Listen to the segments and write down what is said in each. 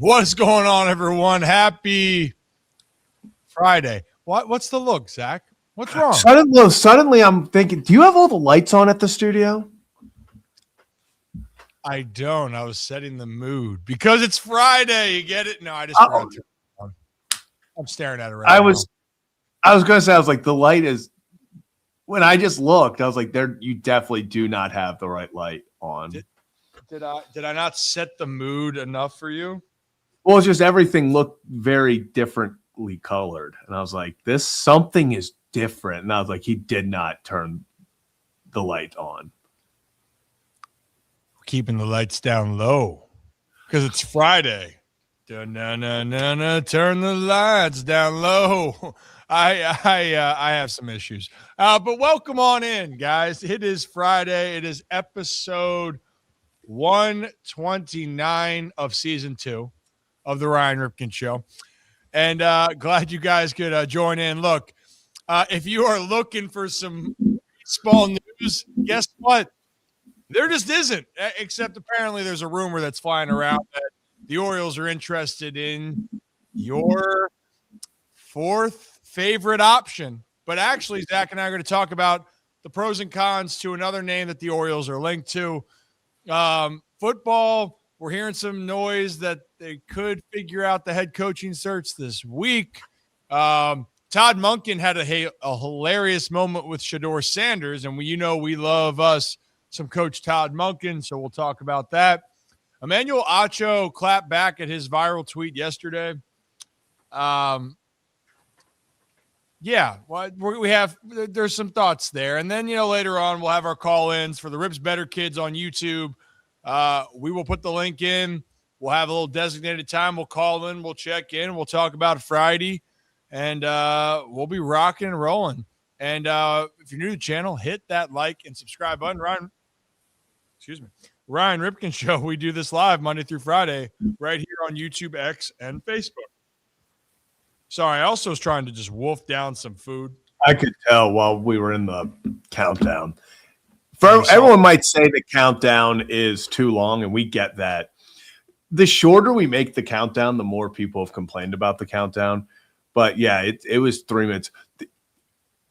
What's going on, everyone? Happy Friday. What's the look, Zach? What's wrong? Suddenly, I'm thinking, do you have all the lights on at the studio? I don't. I was setting the mood because it's Friday. You get it? No, I just forgot to turn it on. I'm staring at it right now. I was going to say, I was like, the light is. When I just looked, I was like, there. You definitely do not have the right light on. Did I not set the mood enough for you? Well, it's just everything looked very differently colored, and I was like, this something is different. And I was like, he did not turn the light on. Keeping the lights down low because it's Friday. Turn the lights down low. I have some issues, but welcome on in, guys. It is Friday. It is episode 129 of season 2 of the Ryan Ripken Show, and glad you guys could join in. Look, if you are looking for some baseball news, guess what? There just isn't, except apparently there's a rumor that's flying around that the Orioles are interested in your fourth favorite option. But actually, Zach and I are going to talk about the pros and cons to another name that the Orioles are linked to. Football, we're hearing some noise that they could figure out the head coaching search this week. Todd Monken had a hilarious moment with Shedeur Sanders, and we love us some Coach Todd Monken, so we'll talk about that. Emmanuel Acho clapped back at his viral tweet yesterday. There's some thoughts there. And then, later on, we'll have our call-ins for the Rips Better Kids on YouTube. We will put the link in. We'll have a little designated time. We'll call in. We'll check in. We'll talk about Friday. And we'll be rocking and rolling. And if you're new to the channel, hit that like and subscribe button. Ryan Ripken Show. We do this live Monday through Friday right here on YouTube, X, and Facebook. Sorry, I also was trying to just wolf down some food. I could tell while we were in the countdown. Everyone might say the countdown is too long, and we get that. The shorter we make the countdown, the more people have complained about the countdown. But, yeah, it was 3 minutes.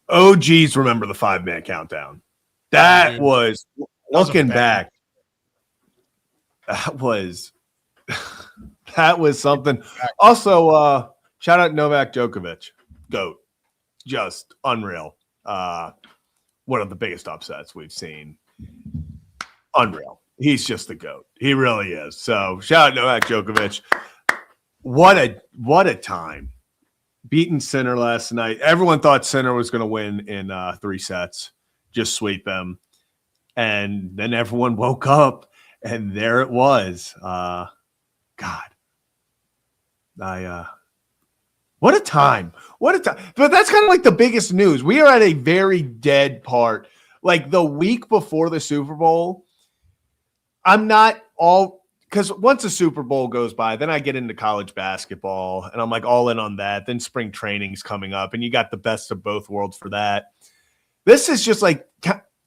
OGs remember the 5-minute countdown. That was – looking back, that was something. Also, shout out Novak Djokovic, GOAT, just unreal. One of the biggest upsets we've seen. Unreal. He's just the GOAT. He really is. So shout out Novak Djokovic. What a time. Beating Sinner last night. Everyone thought Sinner was going to win in 3 sets. Just sweep him. And then everyone woke up, and there it was. God. What a time. What a time. But that's kind of like the biggest news. We are at a very dead part. Like the week before the Super Bowl, I'm not all – because once the Super Bowl goes by, then I get into college basketball, and I'm like all in on that. Then spring training's coming up, and you got the best of both worlds for that. This is just like –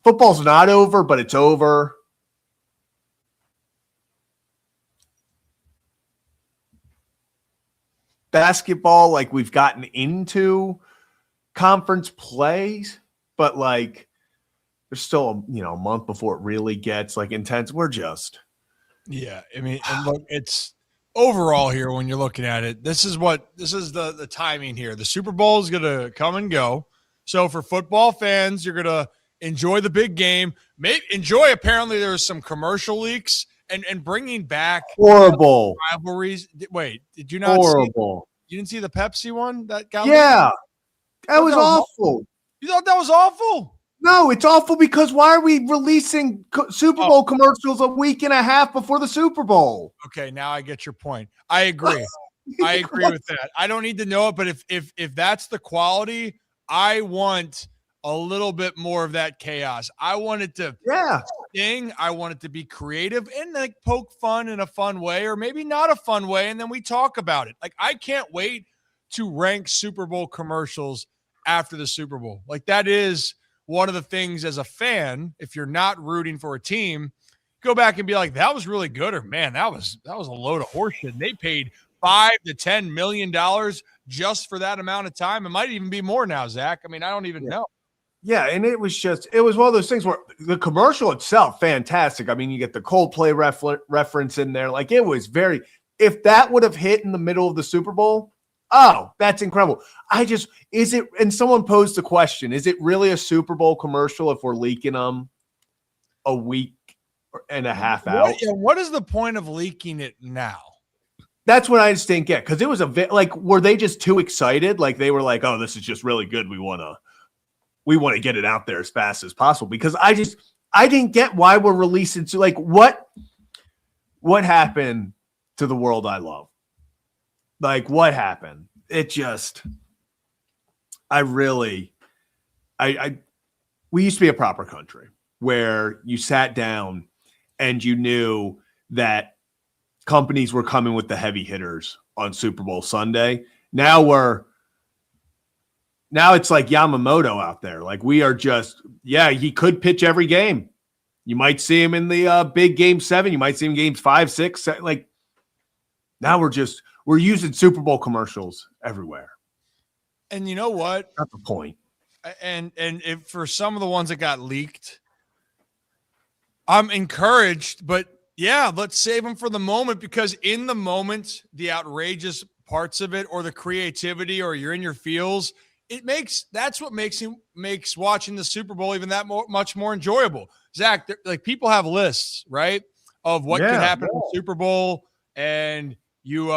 football's not over, but it's over. Basketball, like we've gotten into conference plays, but like there's still a month before it really gets like intense. We're just and look, it's overall here when you're looking at it. This is the timing here. The Super Bowl is gonna come and go. So for football fans, you're gonna enjoy the big game. Apparently there's some commercial leaks and bringing back horrible rivalries. Wait, did you not horrible? You didn't see the Pepsi one that got that was awful. You thought that was awful? No, it's awful because why are we releasing Super Bowl commercials a week and a half before the Super Bowl? Okay, now I get your point. I agree. I agree with that. I don't need to know it, but if that's the quality, I want a little bit more of that chaos. I want it to sting. I want it to be creative and like poke fun in a fun way, or maybe not a fun way, and then we talk about it. Like I can't wait to rank Super Bowl commercials after the Super Bowl. Like that is one of the things as a fan, if you're not rooting for a team, go back and be like, that was really good, or man, that was a load of horseshit. And they paid $5 to $10 million just for that amount of time. It might even be more now, Zach. I mean, I don't even know. Yeah, and it was one of those things where the commercial itself, fantastic. I mean, you get the Coldplay reference in there. Like, it was if that would have hit in the middle of the Super Bowl, oh, that's incredible. And someone posed the question, is it really a Super Bowl commercial if we're leaking them a week and a half out? What is the point of leaking it now? That's what I just didn't get, because it was were they just too excited? Like, they were like, oh, this is just really good. We want to get it out there as fast as possible, because I didn't get why we're releasing to, like, what happened to the world I love? Like, what happened? It just, we used to be a proper country where you sat down and you knew that companies were coming with the heavy hitters on Super Bowl Sunday. Now it's like Yamamoto out there. Like, we are he could pitch every game. You might see him in the big game 7. You might see him in games 5, 6. 7. Like, now we're using Super Bowl commercials everywhere. And you know what? That's the point. And if for some of the ones that got leaked, I'm encouraged, but yeah, let's save them for the moment, because in the moment, the outrageous parts of it, or the creativity, or you're in your feels, that's what makes watching the Super Bowl even that much more enjoyable. Zach, like, people have lists, right, of what could happen in the Super Bowl, and you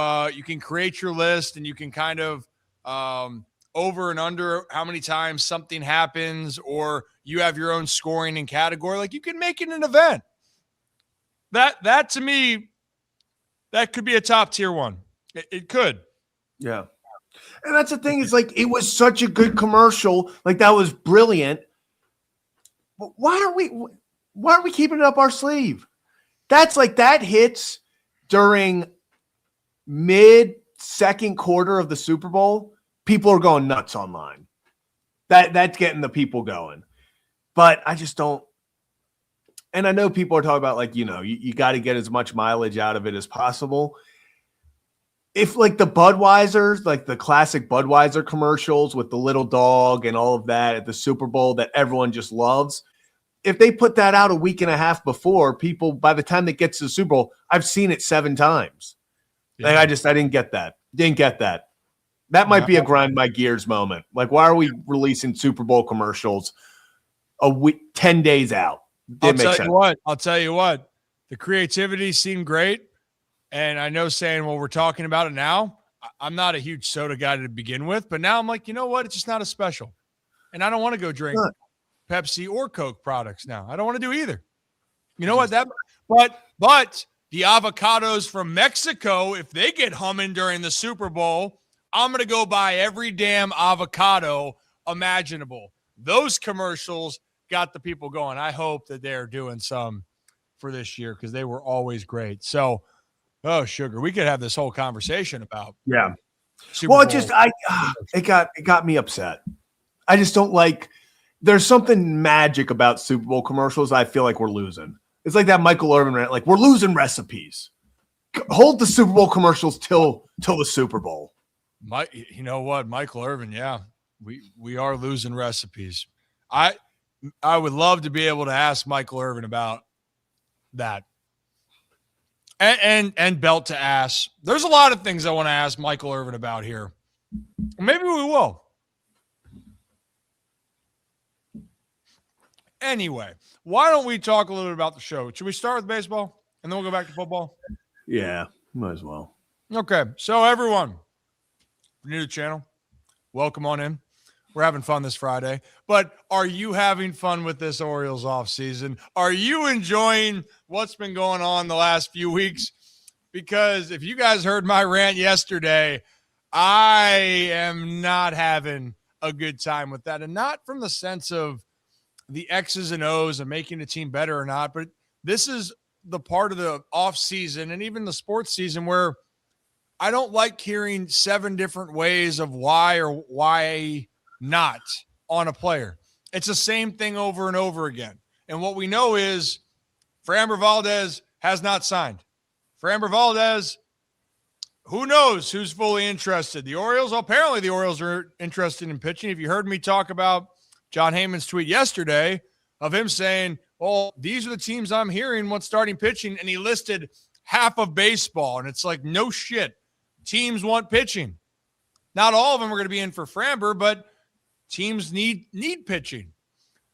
can create your list, and you can kind of over and under how many times something happens, or you have your own scoring and category. Like, you can make it an event. That to me, that could be a top tier one. It could. Yeah. And that's the thing, is like, it was such a good commercial. Like, that was brilliant. But why aren't we keeping it up our sleeve? That's like, that hits during mid-second quarter of the Super Bowl. People are going nuts online. That's getting the people going. But I just don't. And I know people are talking about, like, you got to get as much mileage out of it as possible. If, like, the Budweisers, like the classic Budweiser commercials with the little dog and all of that at the Super Bowl that everyone just loves, if they put that out a week and a half before, people, by the time they get to the Super Bowl, I've seen it 7 times. Yeah. Like, I didn't get that. That might be a grind my gears moment. Like, why are we releasing Super Bowl commercials a week, 10 days out? I'll tell you what, the creativity seemed great. And I know, saying, well, we're talking about it now. I'm not a huge soda guy to begin with, but now I'm like, you know what? It's just not as special. And I don't want to go drink Pepsi or Coke products now. I don't want to do either. You know what? But the avocados from Mexico, if they get humming during the Super Bowl, I'm going to go buy every damn avocado imaginable. Those commercials got the people going. I hope that they're doing some for this year, because they were always great. So, oh, sugar, we could have this whole conversation about. Yeah. Super Bowl. It got me upset. I just don't like. There's something magic about Super Bowl commercials. I feel like we're losing. It's like that Michael Irvin rant. Like, we're losing recipes. Hold the Super Bowl commercials till the Super Bowl. You know what, Michael Irvin? Yeah, we are losing recipes. I would love to be able to ask Michael Irvin about that. And belt to ass. There's a lot of things I want to ask Michael Irvin about here. Maybe we will. Anyway, why don't we talk a little bit about the show? Should we start with baseball and then we'll go back to football? Yeah, might as well. Okay, so everyone, if you're new to the channel, welcome on in. We're having fun this Friday. But are you having fun with this Orioles offseason? Are you enjoying what's been going on the last few weeks? Because if you guys heard my rant yesterday, I am not having a good time with that. And not from the sense of the X's and O's and making the team better or not, but this is the part of the offseason and even the sports season where I don't like hearing 7 different ways of why or why not on a player. It's the same thing over and over again. And what we know is Framber Valdez has not signed. Framber Valdez, who knows who's fully interested? The Orioles, apparently the Orioles are interested in pitching. If you heard me talk about John Heyman's tweet yesterday of him saying, well, these are the teams I'm hearing want starting pitching, and he listed half of baseball, and it's like, no shit. Teams want pitching. Not all of them are going to be in for Framber, but teams need pitching.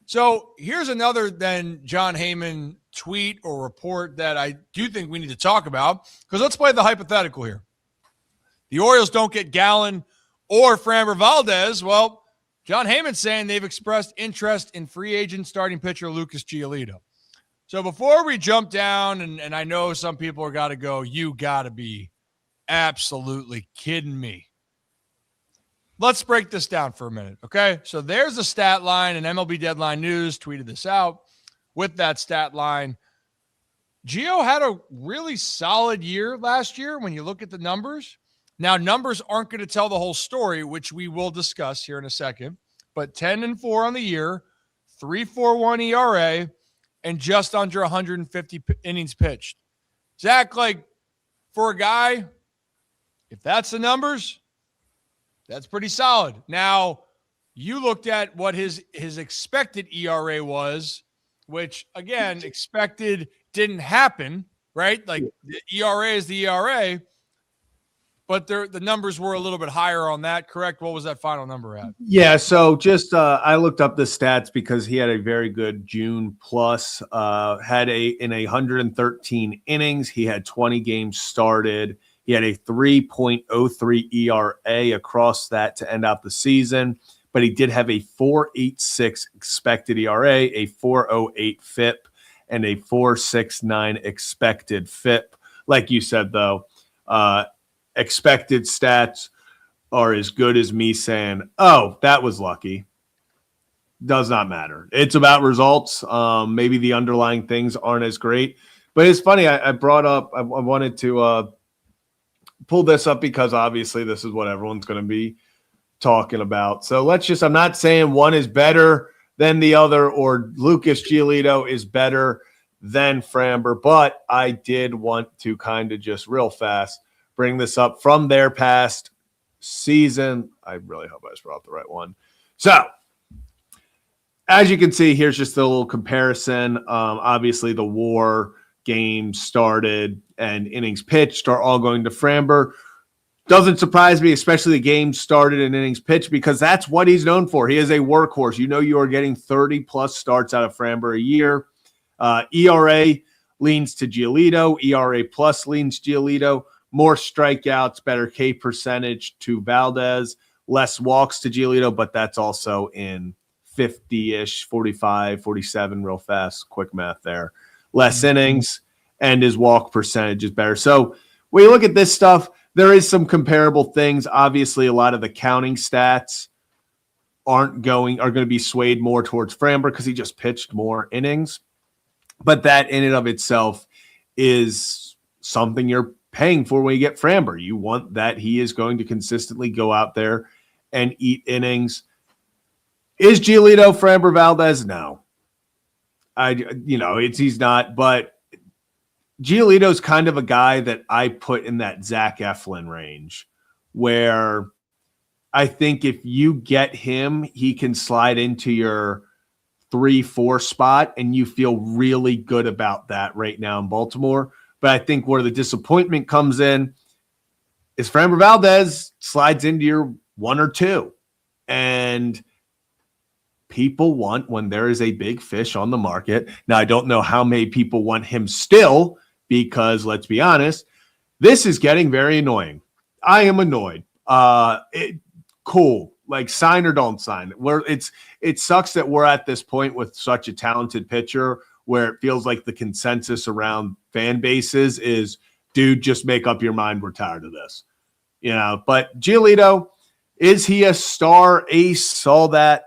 So here's another then John Heyman tweet or report that I do think we need to talk about, because let's play the hypothetical here. The Orioles don't get Gallen or Framber Valdez. Well, John Heyman's saying they've expressed interest in free agent starting pitcher Lucas Giolito. So before we jump down, and I know some people are got to go, you got to be absolutely kidding me. Let's break this down for a minute, okay? So there's a stat line, and MLB Deadline News tweeted this out. With that stat line, Gio had a really solid year last year when you look at the numbers. Now, numbers aren't going to tell the whole story, which we will discuss here in a second, but 10-4 on the year, 3.41 ERA, and just under 150 innings pitched. Zach, like, for a guy, if that's the numbers, that's pretty solid. Now, you looked at what his expected ERA was, which, again, expected didn't happen, right? Like, the ERA is the ERA, but the numbers were a little bit higher on that, correct? What was that final number at? Yeah, so just I looked up the stats because he had a very good June plus. In 113 innings, he had 20 games started. He had a 3.03 ERA across that to end out the season, but he did have a 4.86 expected ERA, a 4.08 FIP, and a 4.69 expected FIP. Like you said, though, expected stats are as good as me saying, oh, that was lucky. Does not matter. It's about results. Maybe the underlying things aren't as great. But it's funny, I wanted to pull this up because obviously this is what everyone's going to be talking about. So I'm not saying one is better than the other or Lucas Giolito is better than Framber, but I did want to kind of just real fast bring this up from their past season. I really hope I just brought up the right one. So, as you can see, here's just a little comparison. Obviously, the WAR games started and innings pitched are all going to Framber. Doesn't surprise me, especially the games started and innings pitched, because that's what he's known for. He is a workhorse. You know you are getting 30-plus starts out of Framber a year. ERA leans to Giolito. ERA plus leans Giolito. More strikeouts, better K percentage to Valdez, less walks to Giolito, but that's also in 50-ish, 45, 47, real fast, quick math there. Less innings, and his walk percentage is better. So when you look at this stuff, there is some comparable things. Obviously, a lot of the counting stats are going to be swayed more towards Framber because he just pitched more innings. But that in and of itself is something you're paying for when you get Framber. You want that he is going to consistently go out there and eat innings. Is Giolito Framber Valdez? No. He's not, but Giolito's kind of a guy that I put in that Zach Eflin range, where I think if you get him, he can slide into your 3-4 spot, and you feel really good about that right now in Baltimore. But I think where the disappointment comes in is Framber Valdez slides into your 1 or 2. And people want when there is a big fish on the market. Now, I don't know how many people want him still, because let's be honest, this is getting very annoying. I am annoyed. Cool. Like, sign or don't sign. It sucks that we're at this point with such a talented pitcher where it feels like the consensus around fan bases is, dude, just make up your mind. We're tired of this. But Giolito, is he a star ace? All that?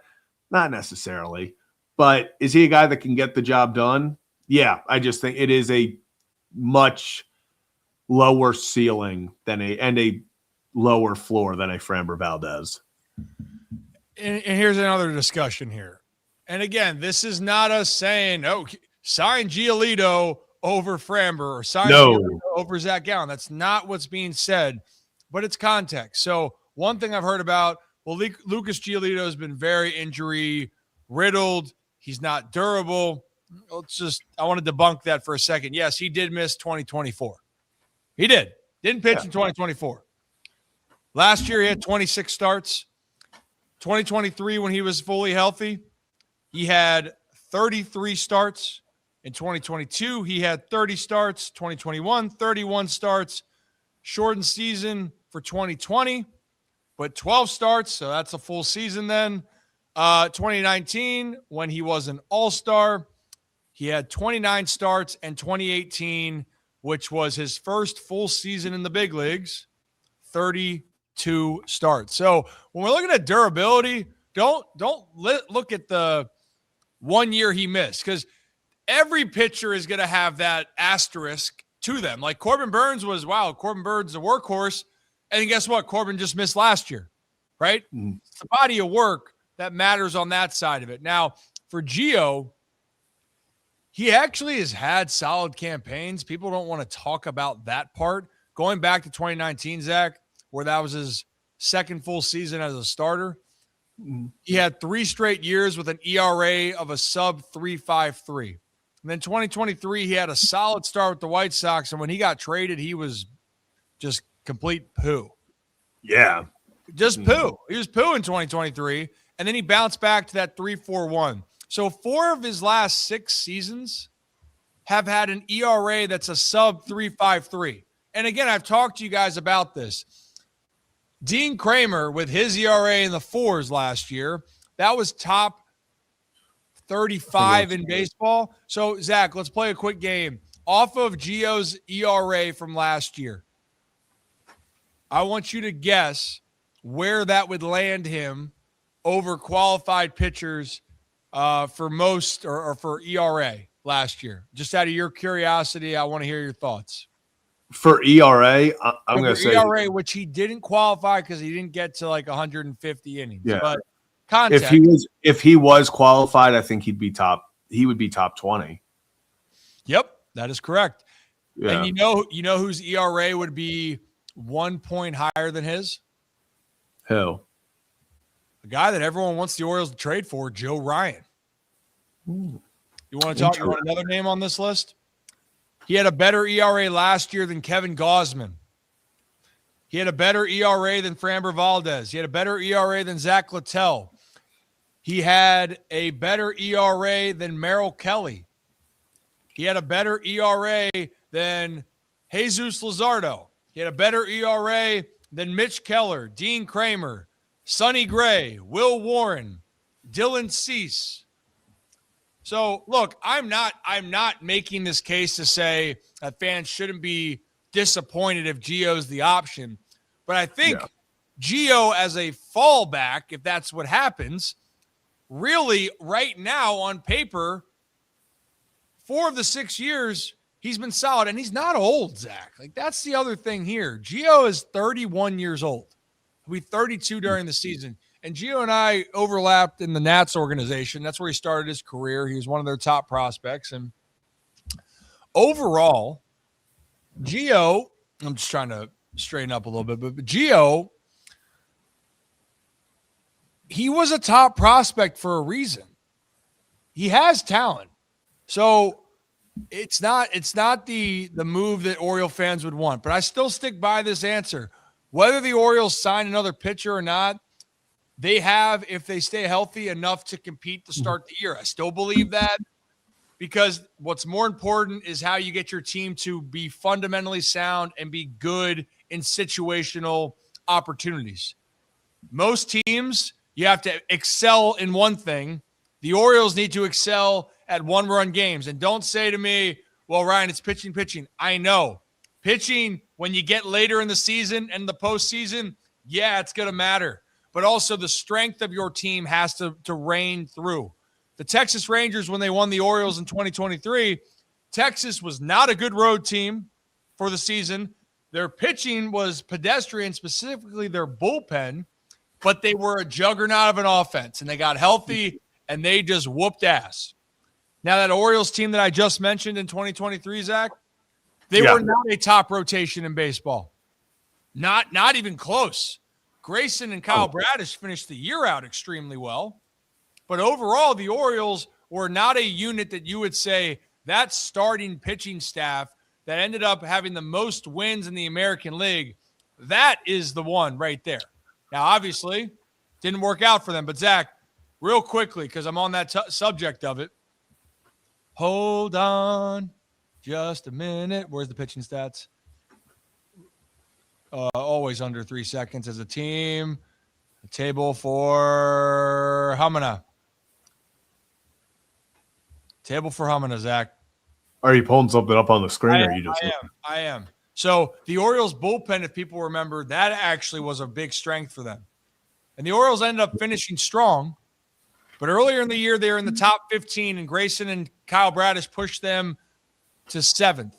Not necessarily. But is he a guy that can get the job done? Yeah, I just think it is a much lower ceiling and a lower floor than a Framber Valdez. And here's another discussion here. And again, this is not us saying, oh, sign Giolito over Framber or sign No. Giolito over Zach Gallen. That's not what's being said, but it's context. So one thing I've heard about, well, Lucas Giolito has been very injury riddled. He's not durable. I want to debunk that for a second. Yes, he did miss 2024. He did. Didn't pitch in 2024. Last year, he had 26 starts. 2023, when he was fully healthy, he had 33 starts. In 2022, he had 30 starts. 2021, 31 starts. Shortened season for 2020, but 12 starts, so that's a full season then. 2019, when he was an all-star, he had 29 starts, and 2018, which was his first full season in the big leagues, 32 starts. So when we're looking at durability, don't look at the 1 year he missed, because every pitcher is going to have that asterisk to them. Like Corbin Burns was, wow, Corbin Burns is a workhorse. And guess what? Corbin just missed last year, right? Mm-hmm. It's the body of work that matters on that side of it. Now, for Gio, he actually has had solid campaigns. People don't want to talk about that part. Going back to 2019, Zach, where that was his second full season as a starter, he had 3 straight years with an ERA of a sub 3.53. And then 2023, he had a solid start with the White Sox. And when he got traded, he was just complete poo. Yeah. Just poo. He was poo in 2023. And then he bounced back to that 3.41. So 4 of his last 6 seasons have had an ERA that's a sub 3.53. And again, I've talked to you guys about this. Dean Kramer, with his ERA in the 4s last year, that was top 35 in baseball. So, Zach, let's play a quick game. Off of Gio's ERA from last year, I want you to guess where that would land him over qualified pitchers for most or for ERA last year. Just out of your curiosity, I want to hear your thoughts. For ERA, I'm going to say ERA, which he didn't qualify because he didn't get to like 150 innings. Yeah. But context, if he was qualified, I think he would be top 20. Yep, that is correct. Yeah. And you know whose ERA would be 1 point higher than his? Who? The guy that everyone wants the Orioles to trade for, Joe Ryan. Ooh. You want another name on this list? He had a better ERA last year than Kevin Gausman. He had a better ERA than Framber Valdez. He had a better ERA than Zach Littell. He had a better ERA than Merrill Kelly. He had a better ERA than Jesus Luzardo. He had a better ERA than Mitch Keller, Dean Kramer, Sonny Gray, Will Warren, Dylan Cease. So, look, I'm not making this case to say that fans shouldn't be disappointed if Gio's the option. But I think Gio as a fallback, if that's what happens, really right now on paper, 4 of the 6 years, he's been solid. And he's not old, Zach. Like, that's the other thing here. Gio is 31 years old. He'll be 32 during the season. And Gio and I overlapped in the Nats organization. That's where he started his career. He was one of their top prospects. And overall, Gio, I'm just trying to straighten up a little bit, but Gio, he was a top prospect for a reason. He has talent. So it's not the move that Oriole fans would want, but I still stick by this answer. Whether the Orioles sign another pitcher or not, they have, if they stay healthy, enough to compete to start the year. I still believe that, because what's more important is how you get your team to be fundamentally sound and be good in situational opportunities. Most teams, you have to excel in one thing. The Orioles need to excel at one-run games. And don't say to me, well, Ryan, it's pitching. I know. Pitching, when you get later in the season and the postseason, yeah, it's going to matter. But also the strength of your team has to reign through. The Texas Rangers, when they won the Orioles in 2023, Texas was not a good road team for the season. Their pitching was pedestrian, specifically their bullpen, but they were a juggernaut of an offense, and they got healthy, and they just whooped ass. Now, that Orioles team that I just mentioned in 2023, Zach, they were not a top rotation in baseball. Not even close. Grayson and Kyle Bradish finished the year out extremely well. But overall, the Orioles were not a unit that you would say that starting pitching staff that ended up having the most wins in the American League, that is the one right there. Now, obviously, didn't work out for them. But, Zach, real quickly, because I'm on that subject of it, hold on just a minute. Where's the pitching stats? Always under 3 seconds as a team. The table for Humana. Table for Humana, Zach. Are you pulling something up on the screen? I am. So the Orioles bullpen, if people remember, that actually was a big strength for them. And the Orioles ended up finishing strong. But earlier in the year, they were in the top 15, and Grayson and Kyle Bradish pushed them to 7th.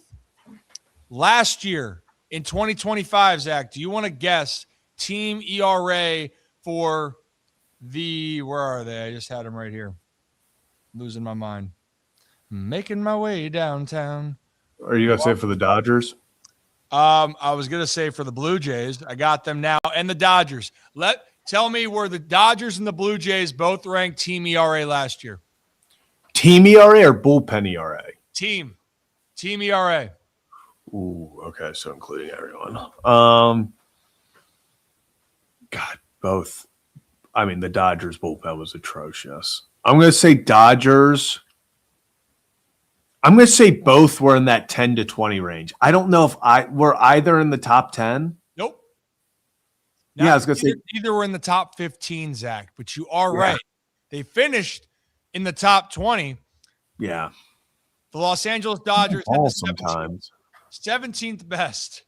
Last year, in 2025, Zach, do you want to guess team ERA for the – where are they? I just had them right here. Losing my mind. Making my way downtown. Are you going to say for the Dodgers? I was going to say for the Blue Jays. I got them now. And the Dodgers. Tell me where the Dodgers and the Blue Jays both ranked team ERA last year. Team ERA or bullpen ERA? Team ERA. Ooh, okay. So including everyone. God, both. I mean, the Dodgers bullpen was atrocious. I'm going to say Dodgers. I'm going to say both were in that 10 to 20 range. I don't know if were either in the top 10. Nope. I was going to say either were in the top 15, Zach, but you are right. They finished in the top 20. Yeah. The Los Angeles Dodgers had the sometimes 17th best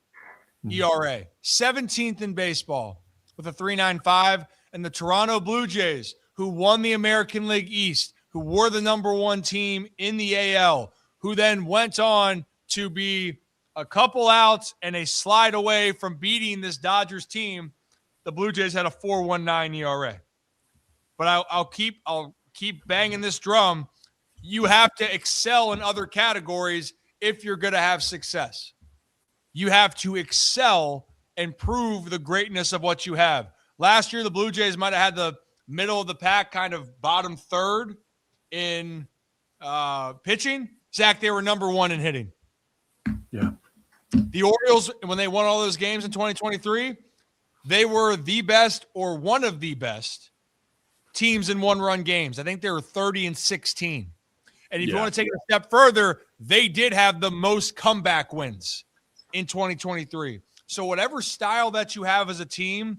ERA, 17th in baseball with a 3.95, and the Toronto Blue Jays, who won the American League East, who were the number one team in the AL, who then went on to be a couple outs and a slide away from beating this Dodgers team. The Blue Jays had a 4.19 ERA. But I'll keep banging this drum. You have to excel in other categories if you're going to have success. You have to excel and prove the greatness of what you have. Last year, the Blue Jays might have had the middle of the pack, kind of bottom third in pitching. Zach, they were number one in hitting. Yeah. The Orioles, when they won all those games in 2023, they were the best or one of the best teams in one-run games. I think they were 30-16. And if you want to take it a step further, they did have the most comeback wins in 2023. So whatever style that you have as a team,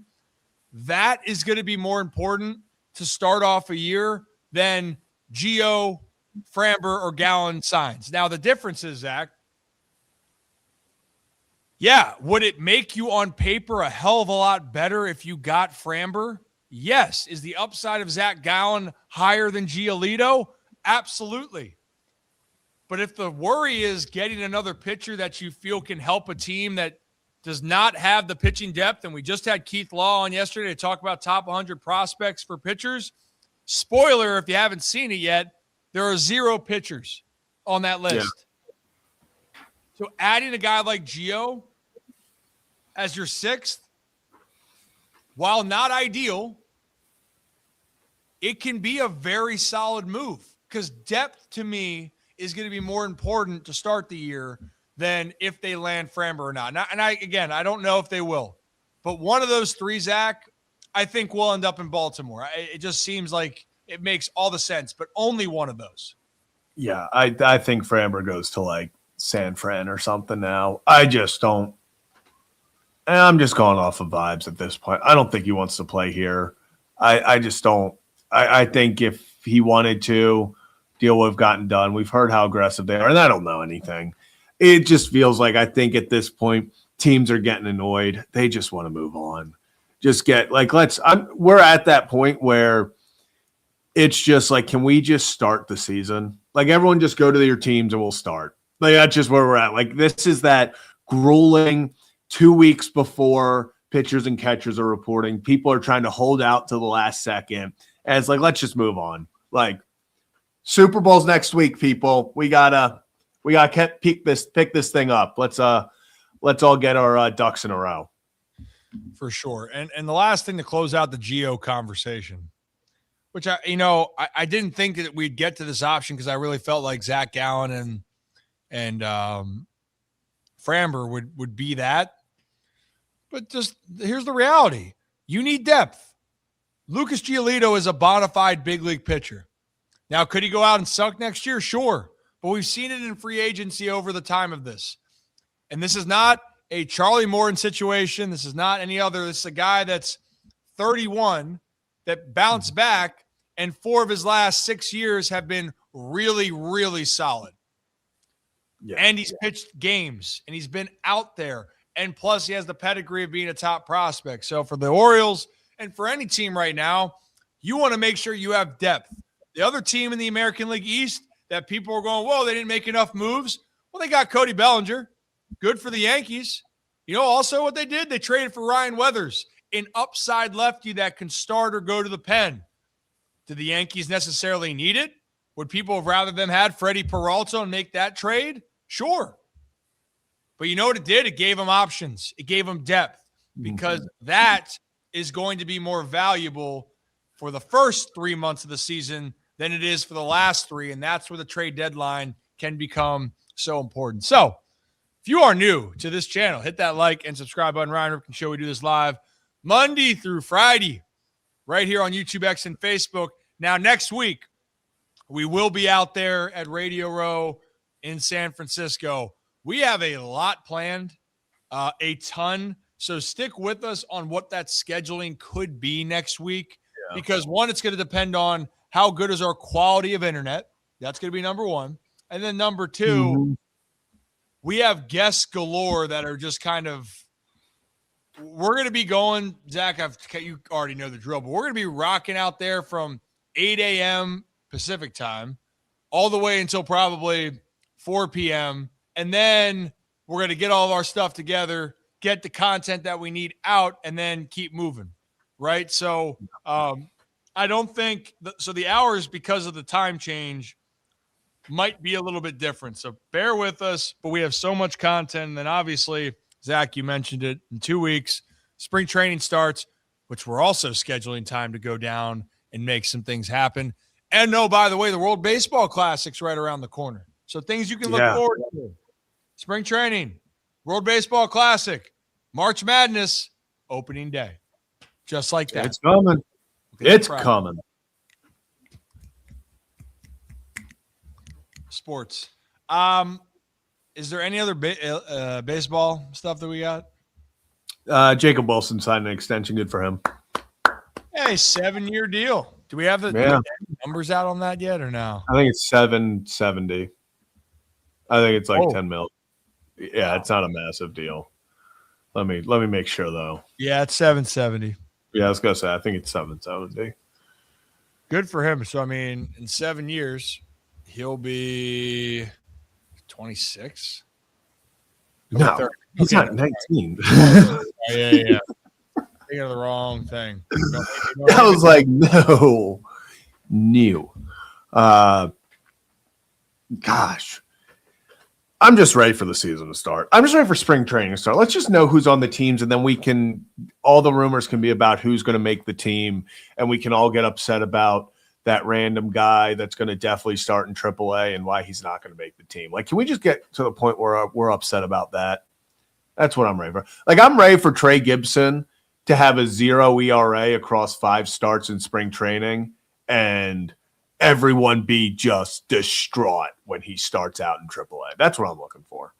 that is going to be more important to start off a year than Gio, Framber, or Gallen signs. Now, the difference is, Zach, would it make you on paper a hell of a lot better if you got Framber? Yes. Is the upside of Zach Gallen higher than Giolito? Absolutely. But if the worry is getting another pitcher that you feel can help a team that does not have the pitching depth, and we just had Keith Law on yesterday to talk about top 100 prospects for pitchers. Spoiler, if you haven't seen it yet, there are 0 pitchers on that list. Yeah. So adding a guy like Gio as your 6th, while not ideal, it can be a very solid move because depth to me is going to be more important to start the year than if they land Framber or not. And I don't know if they will. But one of those 3, Zach, I think will end up in Baltimore. It just seems like it makes all the sense, but only one of those. Yeah, I think Framber goes to like San Fran or something now. I just don't. I'm just going off of vibes at this point. I don't think he wants to play here. I just don't. I think if he wanted to, deal would have gotten done. We've heard how aggressive they are, and I don't know anything. It just feels like I think at this point teams are getting annoyed. They just want to move on. Just get like we're at that point where it's just like, can we just start the season? Like everyone just go to your teams and we'll start. Like that's just where we're at. Like this is that grueling 2 weeks before pitchers and catchers are reporting. People are trying to hold out to the last second. And it's like, let's just move on. Like Super Bowl's next week, people. We gotta pick this thing up. Let's all get our ducks in a row. For sure. And the last thing to close out the Geo conversation, which I didn't think that we'd get to this option because I really felt like Zach Gallen and Framber would be that. But just here's the reality. You need depth. Lucas Giolito is a bona fide big league pitcher. Now, could he go out and suck next year? Sure. But we've seen it in free agency over the time of this. And this is not a Charlie Morton situation. This is not any other. This is a guy that's 31 that bounced back, and 4 of his last 6 years have been really, really solid. Yeah, and he's pitched games, and he's been out there. And plus, he has the pedigree of being a top prospect. So for the Orioles and for any team right now, you want to make sure you have depth. The other team in the American League East that people are going, whoa, they didn't make enough moves. Well, they got Cody Bellinger. Good for the Yankees. You know, also what they did, they traded for Ryan Weathers, an upside lefty that can start or go to the pen. Did the Yankees necessarily need it? Would people have rather them had Freddie Peralta and make that trade? Sure. But you know what it did? It gave them options. It gave them depth because that is going to be more valuable for the first 3 months of the season than it is for the last 3. And that's where the trade deadline can become so important. So if you are new to this channel, hit that like and subscribe button. Ryan Ripken Show. We do this live Monday through Friday right here on YouTube, X, and Facebook. Now, next week, we will be out there at Radio Row in San Francisco. We have a lot planned, a ton. So stick with us on what that scheduling could be next week. Yeah. Because, one, it's going to depend on how good is our quality of internet. That's going to be number one. And then number two, we have guests galore that are just kind of – we're going to be going – Zach, you already know the drill, but we're going to be rocking out there from 8 a.m. Pacific time all the way until probably 4 p.m., and then we're going to get all of our stuff together, get the content that we need out, and then keep moving, right? So I don't think – so the hours, because of the time change, might be a little bit different. So bear with us, but we have so much content. And then obviously, Zach, you mentioned it, in 2 weeks, spring training starts, which we're also scheduling time to go down and make some things happen. And no, by the way, the World Baseball Classic's right around the corner. So things you can look forward to. Spring training, World Baseball Classic, March Madness, opening day. Just like that. It's coming. It's coming. Sports. Is there any other baseball stuff that we got? Jacob Wilson signed an extension. Good for him. Hey, 7-year deal. Do we have the numbers out on that yet or no? I think it's 770. I think it's like 10 mil. Yeah, it's not a massive deal. Let me make sure though. Yeah, it's 770. Yeah, I was gonna say I think it's 770. Good for him. So I mean, in 7 years, he'll be 26. No, he's not 19. Yeah. Thinking of the wrong thing. I was like, no. Gosh. I'm just ready for the season to start. I'm just ready for spring training to start. Let's just know who's on the teams, and then all the rumors can be about who's going to make the team, and we can all get upset about that random guy that's going to definitely start in AAA and why he's not going to make the team. Like, can we just get to the point where we're upset about that? That's what I'm ready for. Like, I'm ready for Trey Gibson to have a 0 ERA across 5 starts in spring training and everyone be just distraught when he starts out in AAA. That's what I'm looking for.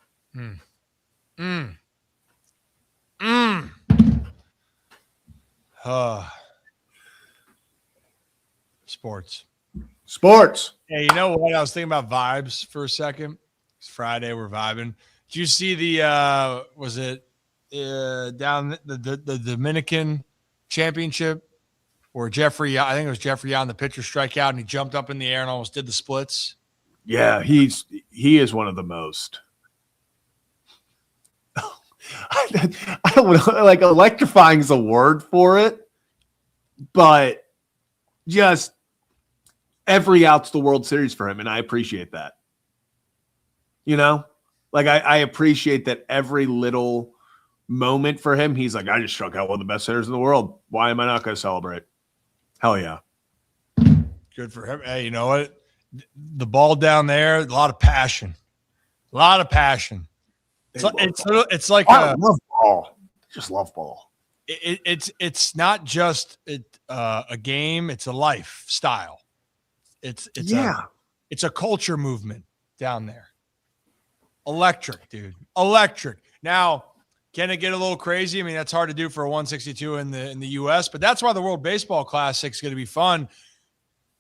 Sports. Hey, you know what? I was thinking about vibes for a second. It's Friday. We're vibing. Did you see the was it down the Dominican Championship where I think it was Jeffrey Young, the pitcher, strike out and he jumped up in the air and almost did the splits? Yeah, he is one of the most. I don't know, like, electrifying is a word for it, but just every out's the World Series for him, and I appreciate that. You know, like I appreciate that every little moment for him. He's like, I just struck out one of the best hitters in the world. Why am I not going to celebrate? Hell yeah. Good for him. Hey, you know what? The ball down there, a lot of passion. A lot of passion. It's like I love ball. Just love ball. It's not just a game, it's a lifestyle. It's a culture movement down there. Electric, dude. Electric. Now, can it get a little crazy? I mean, that's hard to do for a 162 in the US, but that's why the World Baseball Classic is going to be fun,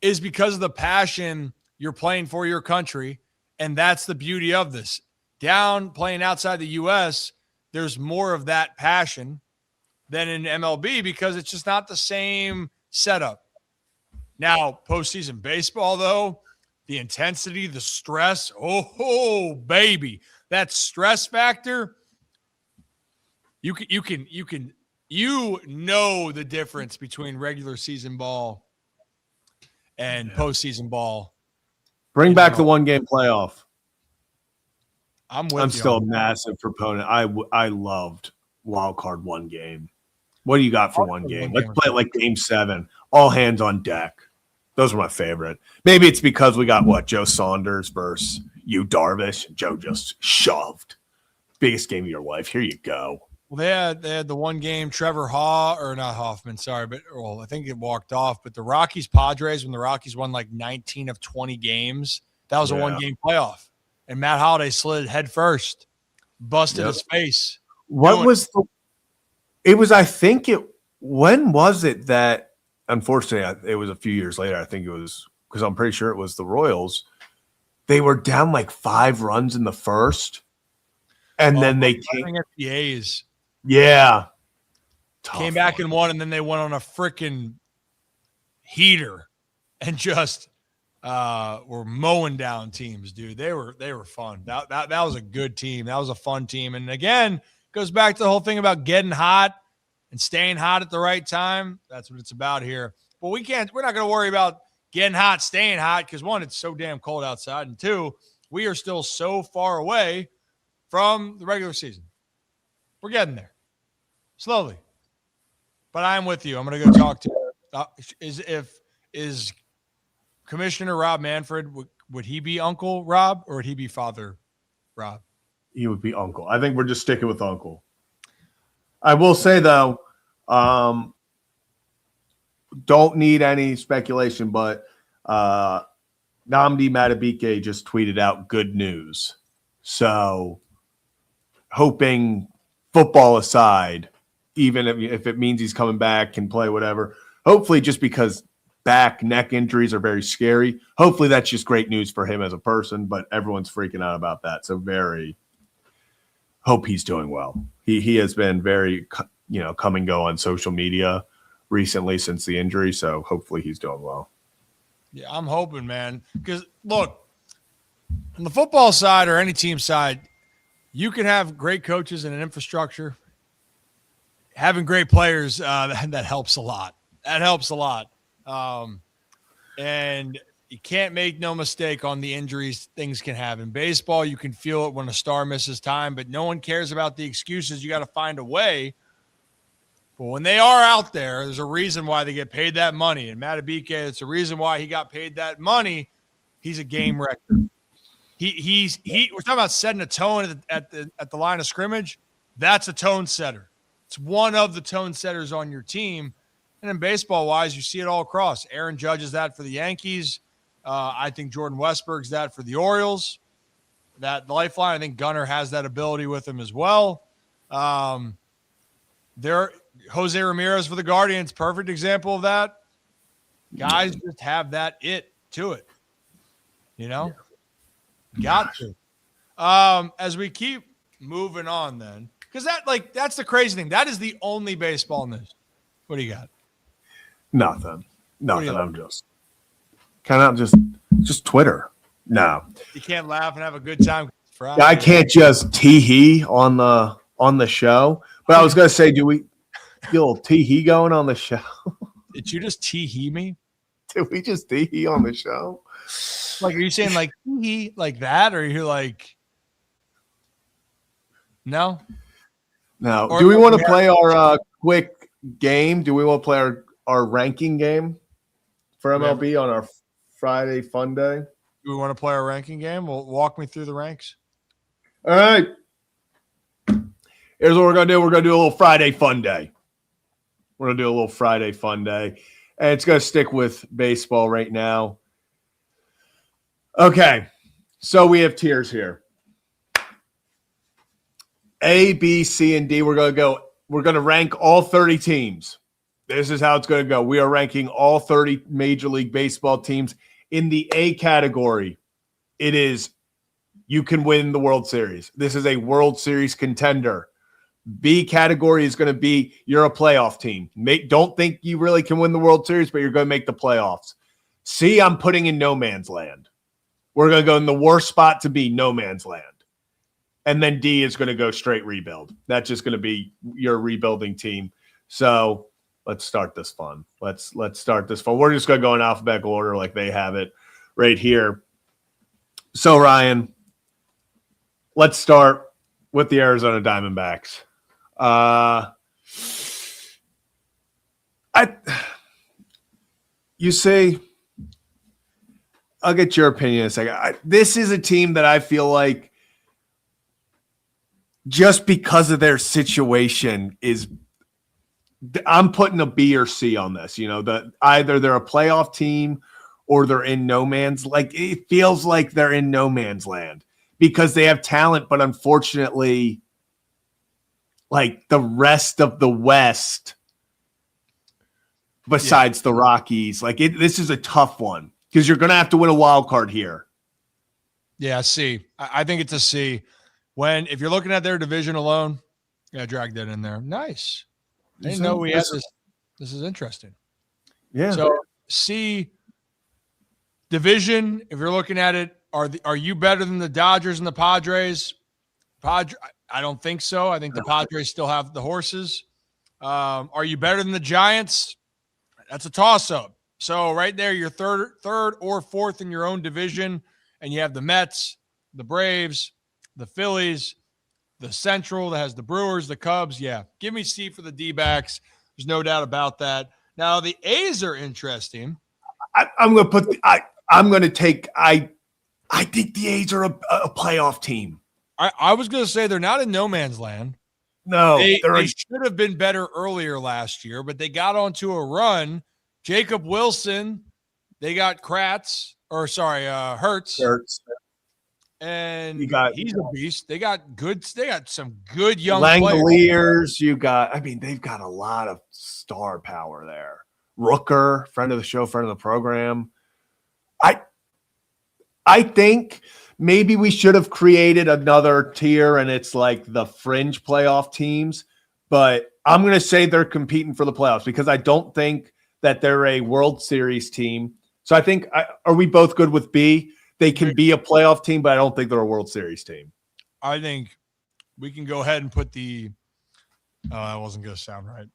is because of the passion you're playing for your country. And that's the beauty of this. Down playing outside the US, there's more of that passion than in MLB because it's just not the same setup. Now, postseason baseball, though, the intensity, the stress, oh baby, that stress factor, you know the difference between regular season ball and postseason ball. Bring back the one-game playoff. I'm still a massive proponent. I loved wild card one game. What do you got for one game? Let's play it like game 7. All hands on deck. Those were my favorite. Maybe it's because we got Joe Saunders versus Yu Darvish. Joe just shoved. Biggest game of your life. Here you go. Well, they had the one game Trevor Hoffman, sorry, but I think it walked off. But the Rockies Padres, when the Rockies won like 19 of 20 games, that was a one game playoff. And Matt Holliday slid head first, busted his face. When was it that, unfortunately, it was a few years later. I think it was, because I'm pretty sure it was the Royals. They were down like 5 runs in the first. And then they came at the A's. Yeah. Came back and won, and then they went on a freaking heater and just were mowing down teams, dude. They were fun. That was a good team. That was a fun team. And again, goes back to the whole thing about getting hot and staying hot at the right time. That's what it's about here. But we're not going to worry about getting hot, staying hot, because 1, it's so damn cold outside, and 2, we are still so far away from the regular season. We're getting there slowly, but I'm with you. I'm going to go talk to is Commissioner Rob Manfred, would he be Uncle Rob or would he be Father Rob? He would be Uncle. I think we're just sticking with Uncle. I will say though, don't need any speculation, but Nnamdi Madubuike just tweeted out good news. So hoping, football aside, even if it means he's coming back, can play, whatever, hopefully, just because neck injuries are very scary, hopefully that's just great news for him as a person, but everyone's freaking out about that. So hope he's doing well. He has been very, come and go on social media recently since the injury. So hopefully he's doing well. Yeah, I'm hoping, man, because look, on the football side or any team side, you can have great coaches and an infrastructure. Having great players, that helps a lot. That helps a lot. And you can't make no mistake on the injuries things can have. In baseball, you can feel it when a star misses time, but no one cares about the excuses. You got to find a way. But when they are out there, there's a reason why they get paid that money. And Madubuike, it's a reason why he got paid that money. He's a game wrecker. We're talking about setting a tone at the line of scrimmage. That's a tone setter. It's one of the tone setters on your team. And in baseball wise, you see it all across. Aaron Judge is that for the Yankees. I think Jordan Westberg's that for the Orioles. That lifeline, I think Gunnar has that ability with him as well. Jose Ramirez for the Guardians, perfect example of that. Guys just have that it to it. Got to. As we keep moving on then, because that's the crazy thing. That is the only baseball news. What do you got? Nothing. I'm just kind of just Twitter. No. You can't laugh and have a good time. Friday. I can't just tee-hee on the show. But I was going to say, do we get a little tee-hee going on the show? Did you just tee-hee me? Did we just tee on the show? Like, are you saying like he like that, or are you like no? Now, Or do we like want to play our quick game? Do we want to play our ranking game for MLB on our Friday fun day? Do we want to play our ranking game? Well, walk me through the ranks. All right. Here's what we're going to do. We're going to do a little Friday fun day. We're going to do a little Friday fun day. And it's going to stick with baseball right now. Okay. So we have tiers here. A, B, C, and D. We're going to rank all 30 teams. This is how it's going to go. We are ranking all 30 Major League Baseball teams. In the A category, it is you can win the World Series. This is a World Series contender. B category is going to be you're a playoff team. Don't think you really can win the World Series, but you're going to make the playoffs. C, I'm putting in no man's land. We're going to go in the worst spot to be no man's land. And then D is going to go straight rebuild. That's just going to be your rebuilding team. So let's start this fun. Let's start this fun. We're just going to go in alphabetical order like they have it right here. So, Ryan, let's start with the Arizona Diamondbacks. You say, I'll get your opinion in a second. This is a team that I feel like just because of their situation I'm putting a B or C on this. You know, either they're a playoff team or they're in no man's. Like it feels like they're in no man's land because they have talent, but unfortunately, like the rest of the West, besides the Rockies, this is a tough one because you're going to have to win a wild card here. Yeah, C. I think it's a C. If you're looking at their division alone, drag that in there. Nice. I didn't know we had this. This is interesting. Yeah. So C division. If you're looking at it, are you better than the Dodgers and the Padres? I don't think so. I think the Padres still have the horses. Are you better than the Giants? That's a toss-up. So right there, you're third or fourth in your own division, and you have the Mets, the Braves, the Phillies, the Central that has the Brewers, the Cubs. Yeah, give me C for the D-backs. There's no doubt about that. Now the A's are interesting. I'm going to put. I'm going to take. I think the A's are a playoff team. I was going to say they're not in no man's land. No, they should have been better earlier last year, but they got onto a run. Jacob Wilson, they got Hurts. And he's a beast. They got some good young Langoliers. They've got a lot of star power there. Rooker, friend of the show, friend of the program. I think maybe we should have created another tier and it's like the fringe playoff teams, but I'm going to say they're competing for the playoffs because I don't think that they're a World Series team. So I think, are we both good with B? They can be a playoff team, but I don't think they're a World Series team. I think we can go ahead and put that wasn't going to sound right.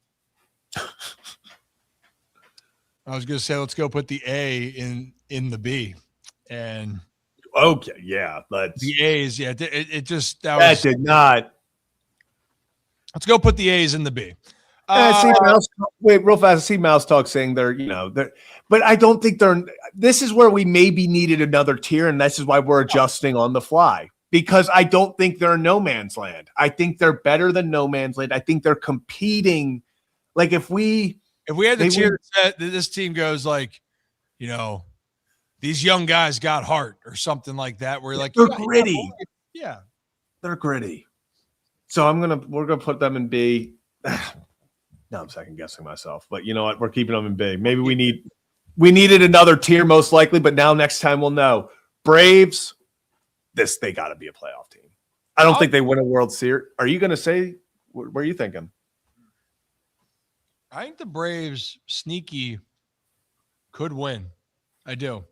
I was going to say, let's go put the A in the B. And okay, yeah, the A's, yeah, it just did not. Let's go put the A's in the B. Wait, real fast. I see Mouse Talk saying they're, but I don't think they're. This is where we maybe needed another tier, and this is why we're adjusting on the fly because I don't think they're no man's land. I think they're better than no man's land. I think they're competing. Like if we had the tier set, this team goes like, these young guys got heart or something like that. Where like they're gritty. Yeah, they're gritty. So we're gonna put them in B. Now I'm second guessing myself, but you know what? We're keeping them in B. Maybe we needed another tier most likely, but now next time we'll know. Braves, they got to be a playoff team. I don't think they win a World Series. Are you going to say? What are you thinking? I think the Braves sneaky could win. I do.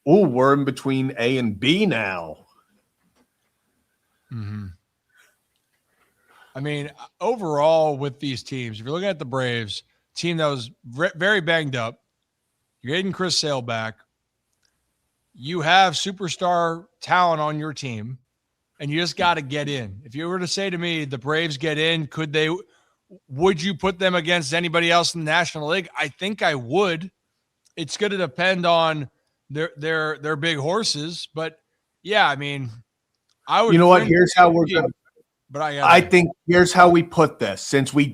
We're in between A and B now. Mm-hmm. I mean, overall with these teams, if you're looking at the Braves, team that was very banged up, You're getting Chris Sale back. You have superstar talent on your team, and you just got to get in. If you were to say to me, the Braves get in, would you put them against anybody else in the National League? I think I would. It's going to depend on their big horses, but yeah, I mean, I would. You know what? Here's how we're going. But I think here's how we put this. Since we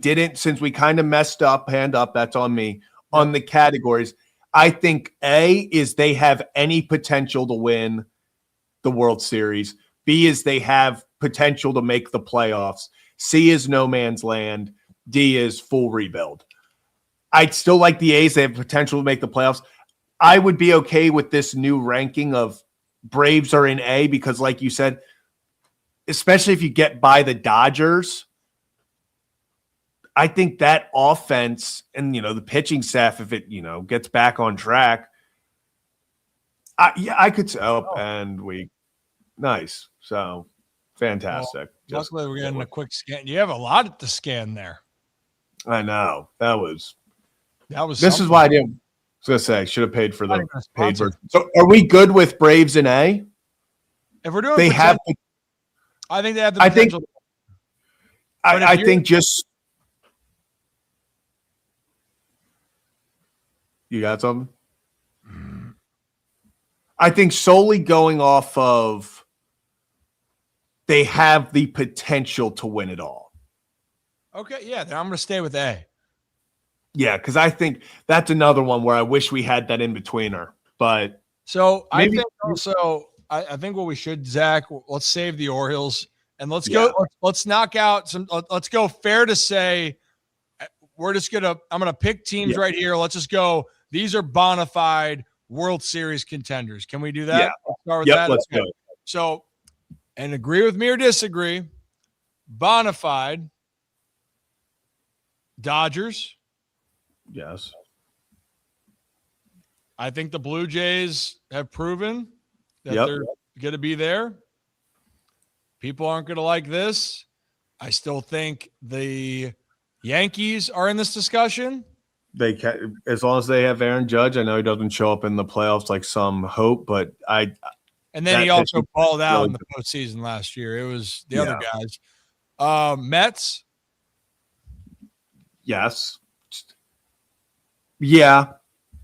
kind of messed up, hand up, that's on me, on the categories. I think A is they have any potential to win the World Series. B is they have potential to make the playoffs. C is no man's land. D is full rebuild. I'd still like the A's. They have potential to make the playoffs. I would be okay with this new ranking of Braves are in A because, like you said, especially if you get by the Dodgers, I think that offense and, the pitching staff, if it, gets back on track, I could say, nice. So fantastic. Well, luckily we're getting a quick scan. You have a lot to scan there. I know. That was this something. Is why I didn't. I was going to say, I should have paid for the paid version. So are we good with Braves in A? If we're doing they have I think they have the potential. I think just you got something? I think solely going off of they have the potential to win it all. Okay, yeah, then I'm going to stay with A. Yeah, because I think that's another one where I wish we had that in-betweener. But so I think also I think what we should, Zach, let's save the Orioles and let's go. Let's knock out some. Let's go. Fair to say, I'm gonna pick teams right here. Let's just go. These are bona fide World Series contenders. Can we do that? Yeah. Let's start with that. Let's go. So, and agree with me or disagree. Bona fide Dodgers. Yes. I think the Blue Jays have proven that they're going to be there. People aren't going to like this. I still think the Yankees are in this discussion. They can, as long as they have Aaron Judge. I know he doesn't show up in the playoffs like some hope, but And then he also balled out in the postseason last year. It was the other guys. Mets. Yes. Yeah.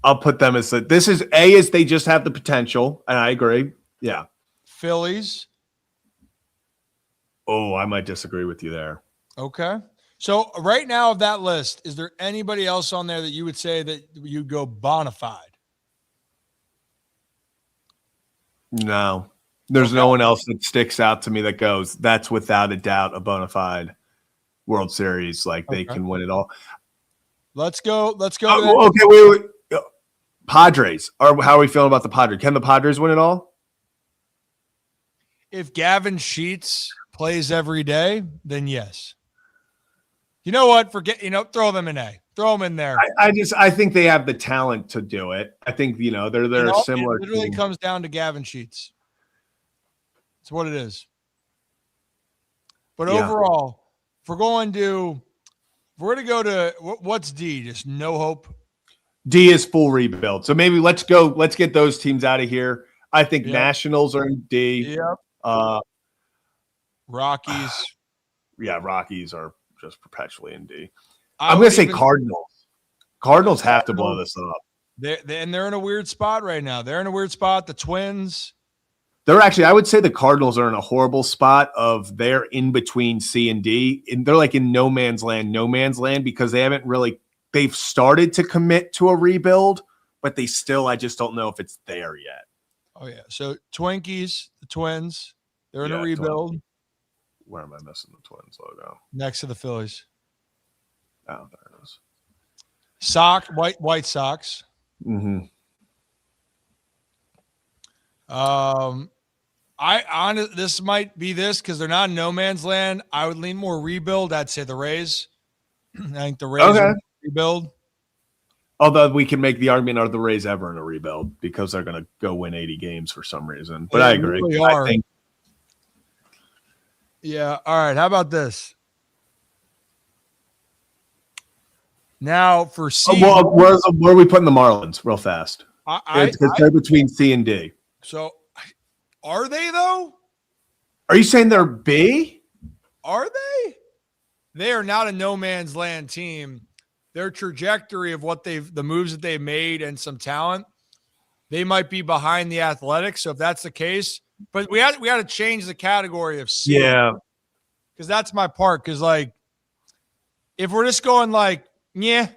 I'll put them as this is A is they just have the potential, and I agree. Yeah. Phillies. Oh, I might disagree with you there. Okay. So right now of that list, is there anybody else on there that you would say that you'd go bona fide? No. There's no one else that sticks out to me that goes, that's without a doubt a bona fide World Series. Like they can win it all. Let's go. Okay, wait. Padres. How are we feeling about the Padres? Can the Padres win it all? If Gavin Sheets plays every day, then yes. You know what? Throw them in A. Throw them in there. I think they have the talent to do it. I think, they're similar. It literally comes down to Gavin Sheets. It's what it is. But overall, if we're going to go to what's D? Just no hope. D is full rebuild. So maybe let's get those teams out of here. I think Nationals are in D. Yep. Rockies. Yeah, Rockies are just perpetually in D. I'm going to say Cardinals. Cardinals have to blow this up. They're in a weird spot right now. They're in a weird spot. The Twins. They're actually, I would say the Cardinals are in a horrible spot of they're in between C and D. And they're like in no man's land because they haven't really, they've started to commit to a rebuild, but they still, I just don't know if it's there yet. Oh, yeah. So Twinkies, the Twins, they're in a rebuild. Twins. Where am I missing the Twins logo? Next to the Phillies. Oh, there it is. White Sox. Mm-hmm. This might be this because they're not in no man's land. I would lean more rebuild. I'd say the Rays. I think the Rays are rebuild. Although we can make the argument, are the Rays ever in a rebuild because they're going to go win 80 games for some reason. But I agree. Really are. Yeah. All right. How about this? Now for C, where are we putting the Marlins real fast? It's they're between C and D. So are they though? Are you saying they're B? Are they? They are not a no man's land team. Their trajectory of the moves that they've made and some talent, they might be behind the Athletics. So if that's the case, but we had to change the category of C. Yeah. Because that's my part. Because like, if we're just going like, yeah.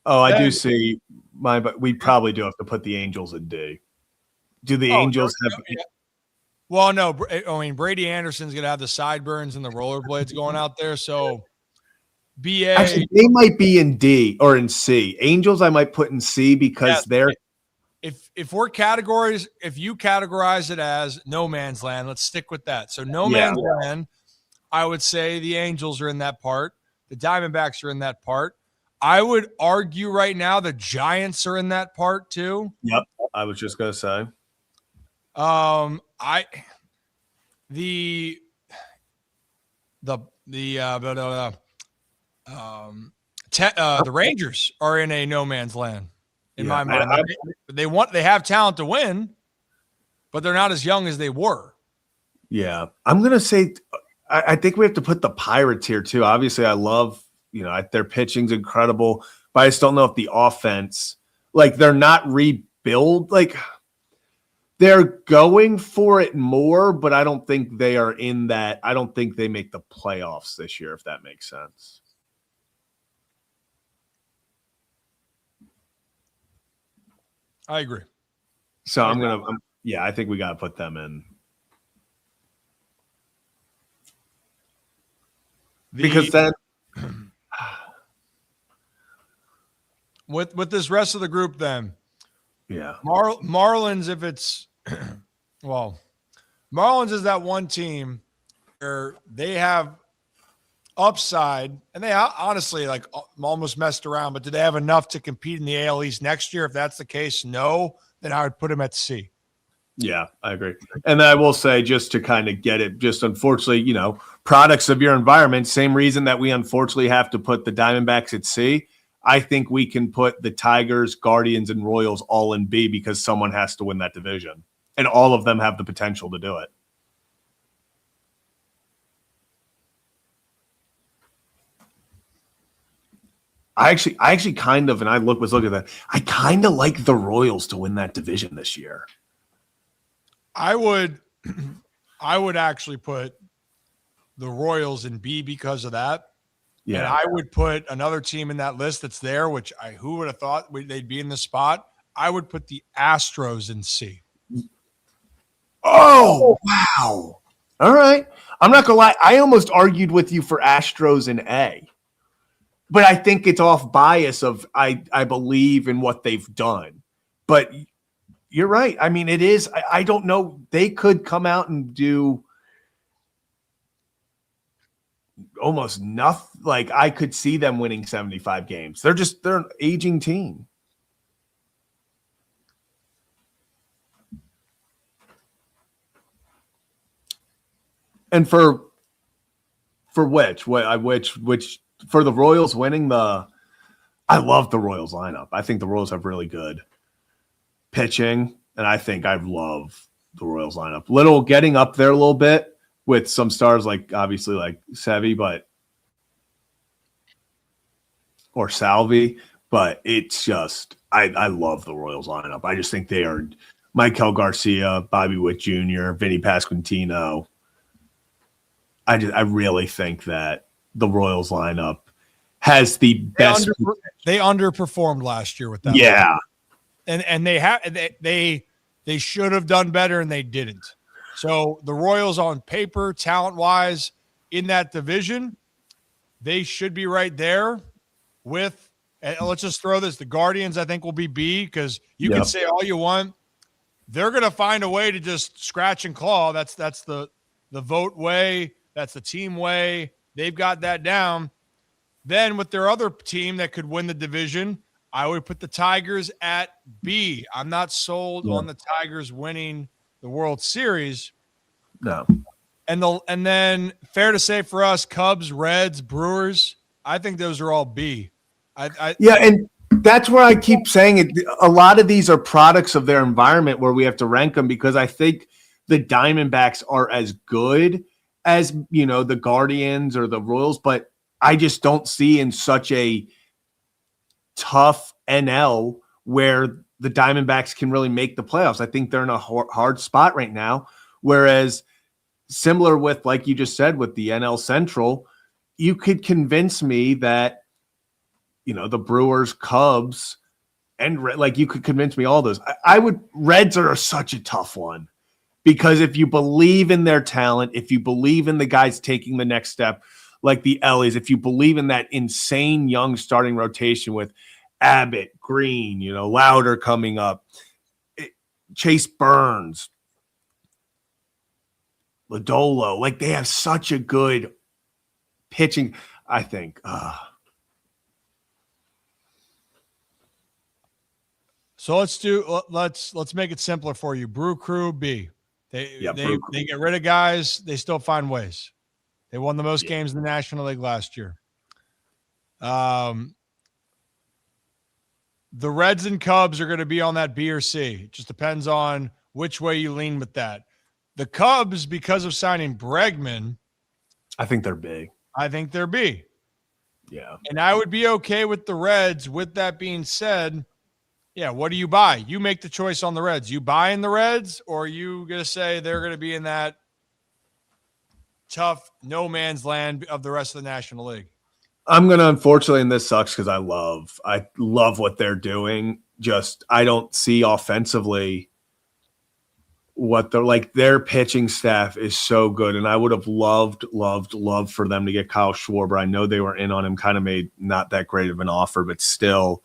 Oh, I do see but we probably do have to put the Angels in D. Do the Angels have? Yeah. Well, no. I mean, Brady Anderson's going to have the sideburns and the rollerblades going out there. So, BA. Actually, they might be in D or in C. Angels, I might put in C because they're. If you categorize it as no man's land, let's stick with that. So, no man's land, I would say the Angels are in that part. The Diamondbacks are in that part. I would argue right now the Giants are in that part too. Yep, I was just going to say. The Rangers are in a no man's land in my mind. They have talent to win, but they're not as young as they were. Yeah, I'm gonna say I think we have to put the Pirates here too. Obviously, I love their pitching's incredible, but I just don't know if the offense, like they're not rebuild, like they're going for it more, but I don't think they are in that. I don't think they make the playoffs this year, if that makes sense. I agree. So I think we got to put them in. Because then with this rest of the group, then Marlins, if it's Marlins is that one team where they have upside, and they honestly like almost messed around, but do they have enough to compete in the AL East next year? If that's the case, no, then I would put them at C. Yeah, I agree. And I will say, just to kind of get it, just unfortunately, products of your environment, same reason that we unfortunately have to put the Diamondbacks at C. I think we can put the Tigers, Guardians, and Royals all in B because someone has to win that division. And all of them have the potential to do it. I actually kind of, and I was looking at that, I kind of like the Royals to win that division this year. I would actually put the Royals in B because of that. Yeah. And I would put another team in that list that's there, which who would have thought they'd be in the spot? I would put the Astros in C. Oh, wow. All right. I'm not going to lie. I almost argued with you for Astros in A. But I think it's off bias of I believe in what they've done. But you're right. I mean, it is. I don't know. They could come out and do almost nothing. Like I could see them winning 75 games. They're an aging team. And for which for the Royals winning I love the Royals lineup. I think the Royals have really good pitching, and I think I love the Royals lineup. Little getting up there a little bit with some stars like obviously like Sevy, or Salvi, but it's just I love the Royals lineup. I just think they are Michael Garcia, Bobby Witt Jr., Vinny Pasquantino. I really think that the Royals lineup has the best. They underperformed last year with that. Yeah. And they should have done better and they didn't. So the Royals on paper, talent-wise, in that division, they should be right there with, and let's just throw this, the Guardians I think will be B because you can say all you want. They're going to find a way to just scratch and claw. That's the vote way. That's the team way. They've got that down. Then with their other team that could win the division, I would put the Tigers at B. I'm not sold on the Tigers winning the World Series. No. And then fair to say for us, Cubs, Reds, Brewers, I think those are all B. Yeah, and that's where I keep saying it. A lot of these are products of their environment where we have to rank them because I think the Diamondbacks are as good as, the Guardians or the Royals, but I just don't see in such a tough NL where the Diamondbacks can really make the playoffs. I think they're in a hard spot right now. Whereas similar with, like you just said, with the NL Central, you could convince me that, the Brewers, Cubs, and like you could convince me all those. Reds are such a tough one because if you believe in their talent, if you believe in the guys taking the next step, like the Ellies, if you believe in that insane young starting rotation with Abbott, Green, Louder coming up, Chase Burns, Lodolo, like they have such a good pitching, I think. So let's make it simpler for you. Brew Crew B. They get rid of guys. They still find ways. They won the most games in the National League last year. The Reds and Cubs are going to be on that B or C. It just depends on which way you lean with that. The Cubs, because of signing Bregman, I think they're big. I think they're B. Yeah. And I would be okay with the Reds. With that being said, yeah, what do you buy? You make the choice on the Reds. You buying the Reds, or are you going to say they're going to be in that tough no man's land of the rest of the National League? I'm going to, unfortunately, and this sucks because I love what they're doing. Just, I don't see offensively what they're like. Their pitching staff is so good. And I would have loved for them to get Kyle Schwarber. I know they were in on him, kind of made not that great of an offer, but still,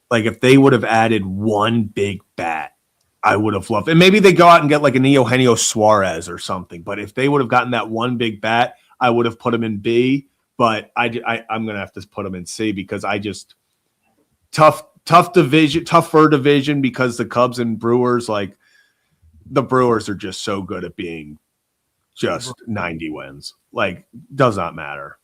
like if they would have added one big bat, I would have loved it. And maybe they go out and get like an Eugenio Suarez or something. But if they would have gotten that one big bat, I would have put him in B. But I'm going to have to put him in C because tougher division because the Cubs and Brewers, like the Brewers are just so good at being just 90 wins. Like, does not matter.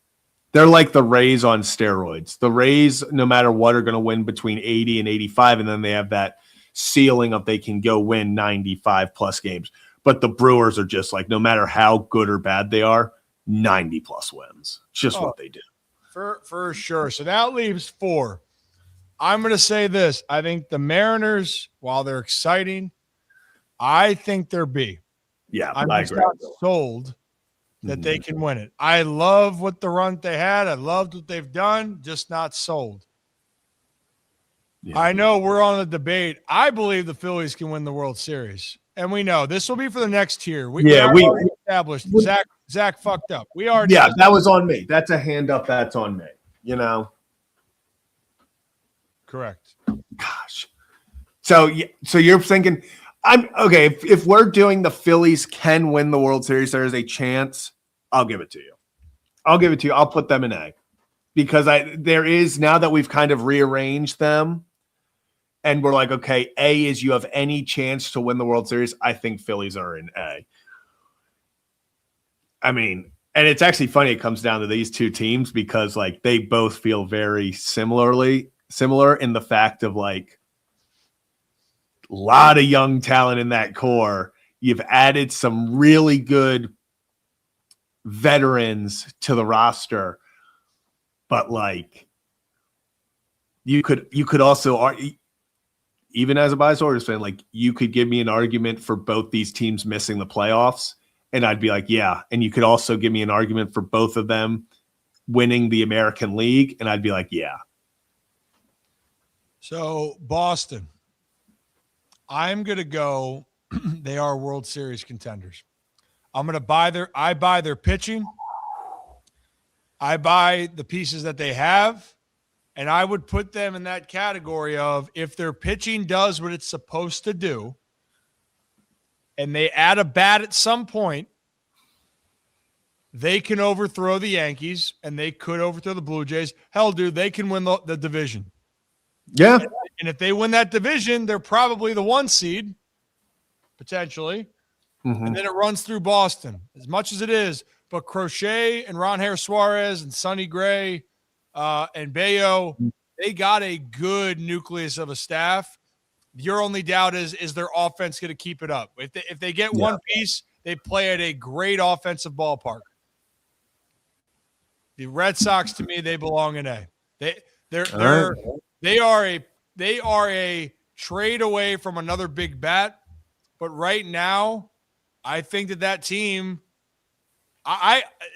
They're like the Rays on steroids. The Rays, no matter what, are going to win between 80 and 85, and then they have that ceiling of they can go win 95 plus games. But the Brewers are just like, no matter how good or bad they are, 90 plus wins. It's just what they do. For sure. So that leaves 4. I'm going to say this. I think the Mariners, while they're exciting, I think they're B. Yeah, I'm I just agree. not sold that they can win it. I love what the run they had. I loved what they've done, just not sold. Yeah. I know we're on a debate. I believe the Phillies can win the World Series. And we know this will be for the next tier. We already established. Zach fucked up. That was on me. That's a hand up. That's on me. Correct. Gosh. So you're thinking, I'm okay. If we're doing the Phillies can win the World Series, there is a chance. I'll give it to you. I'll put them in A because there is, now that we've kind of rearranged them and we're like, okay, A is you have any chance to win the World Series. I think Phillies are in A. I mean, and it's actually funny. It comes down to these two teams because like they both feel very similar in the fact of like, a lot of young talent in that core. You've added some really good veterans to the roster, but like you could also argue, even as a biased Orioles fan, like you could give me an argument for both these teams missing the playoffs, and I'd be like, yeah. And you could also give me an argument for both of them winning the American League, and I'd be like, yeah. So Boston. I'm going to go, they are World Series contenders. I'm going to buy their pitching. I buy the pieces that they have, and I would put them in that category of if their pitching does what it's supposed to do, and they add a bat at some point, they can overthrow the Yankees, and they could overthrow the Blue Jays. Hell, dude, they can win the division. Yeah. And if they win that division, they're probably the 1 seed, potentially. Mm-hmm. And then it runs through Boston, as much as it is. But Crochet and Ron Suarez and Sonny Gray, and Bayo, they got a good nucleus of a staff. Your only doubt is their offense going to keep it up. If they get one piece, they play at a great offensive ballpark. The Red Sox, to me, they belong in A. They are a trade away from another big bat, but right now, I think that team.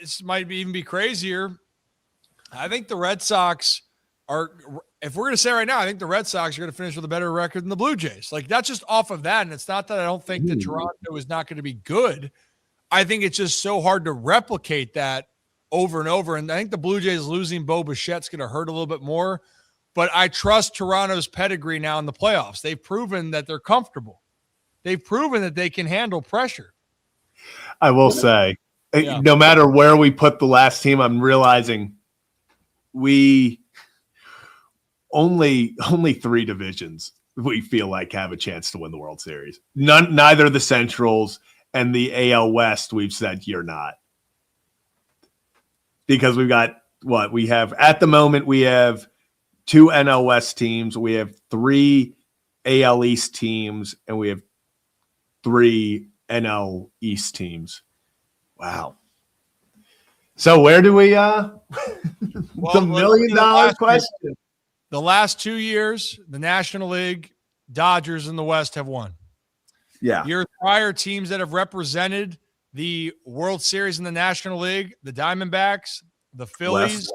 This might even be crazier. I think the Red Sox are. If we're going to say right now, I think the Red Sox are going to finish with a better record than the Blue Jays. Like, that's just off of that, and it's not that I don't think that Toronto is not going to be good. I think it's just so hard to replicate that over and over. And I think the Blue Jays losing Bo Bichette's going to hurt a little bit more. But I trust Toronto's pedigree now in the playoffs. They've proven that they're comfortable. They've proven that they can handle pressure. I will say, no matter where we put the last team, I'm realizing we only 3 divisions we feel like have a chance to win the World Series. Neither the Centrals and the AL West, we've said you're not. Because we've got what we have at the moment, we have 2 NL West teams, we have 3 AL East teams, and we have 3 NL East teams. Wow. So where do we the $1 million question? The last 2 years, the National League, Dodgers in the West have won. Yeah. Years prior, teams that have represented the World Series in the National League, the Diamondbacks, the Phillies,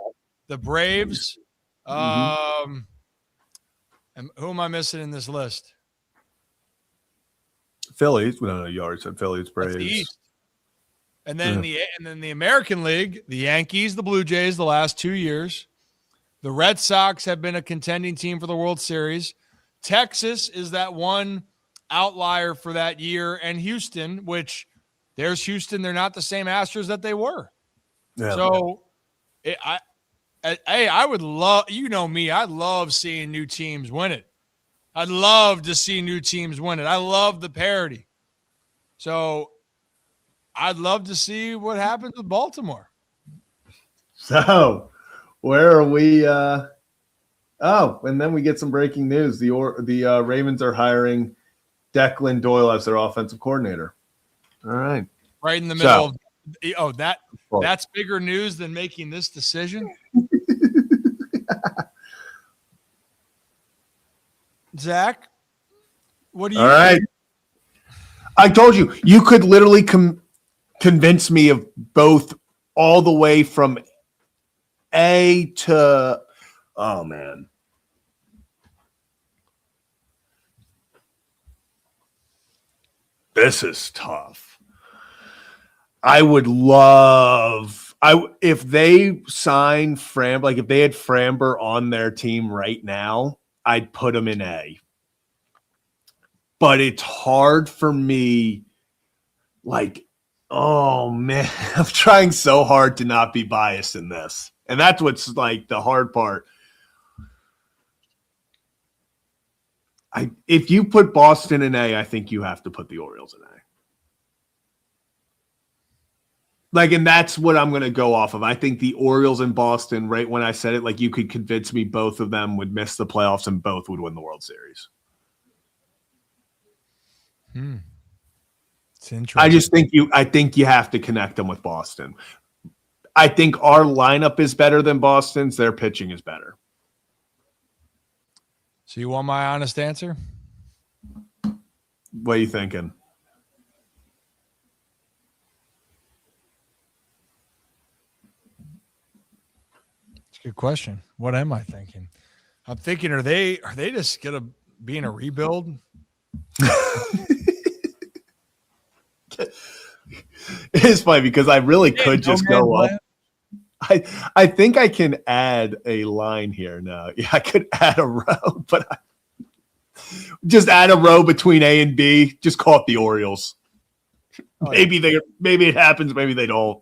the Braves. And who am I missing in this list? Phillies. No, you already said Phillies, Braves. The East. And then the American League, the Yankees, the Blue Jays, the last 2 years. The Red Sox have been a contending team for the World Series. Texas is that one outlier for that year, and Houston, which there's Houston. They're not the same Astros that they were. Yeah, so, I would love, you know me, I love seeing new teams win it. I'd love to see new teams win it. I love the parity. So, I'd love to see what happens with Baltimore. So, where are we? And then we get some breaking news. The Ravens are hiring Declan Doyle as their offensive coordinator. All right. Right in the middle of that's bigger news than making this decision. Zach, what do you think? I told you, you could literally convince me of both all the way from A to, oh man. This is tough. I would love if they sign Framber, like if they had Framber on their team right now, I'd put him in A. But it's hard for me, like, oh man, I'm trying so hard to not be biased in this. And that's what's like the hard part. If you put Boston in A, I think you have to put the Orioles in A. Like, and that's what I'm going to go off of. I think the Orioles and Boston, right when I said it, like you could convince me both of them would miss the playoffs and both would win the World Series. It's interesting. I just think I think you have to connect them with Boston. I think our lineup is better than Boston's. Their pitching is better. So you want my honest answer? What are you thinking? It's a good question. What am I thinking? I'm thinking, are they just gonna be in a rebuild? It is funny because I really could just go up. I think I can add a line here now. Yeah, I could add a row, but just add a row between A and B. Just call it the Orioles. Maybe it happens, maybe they don't.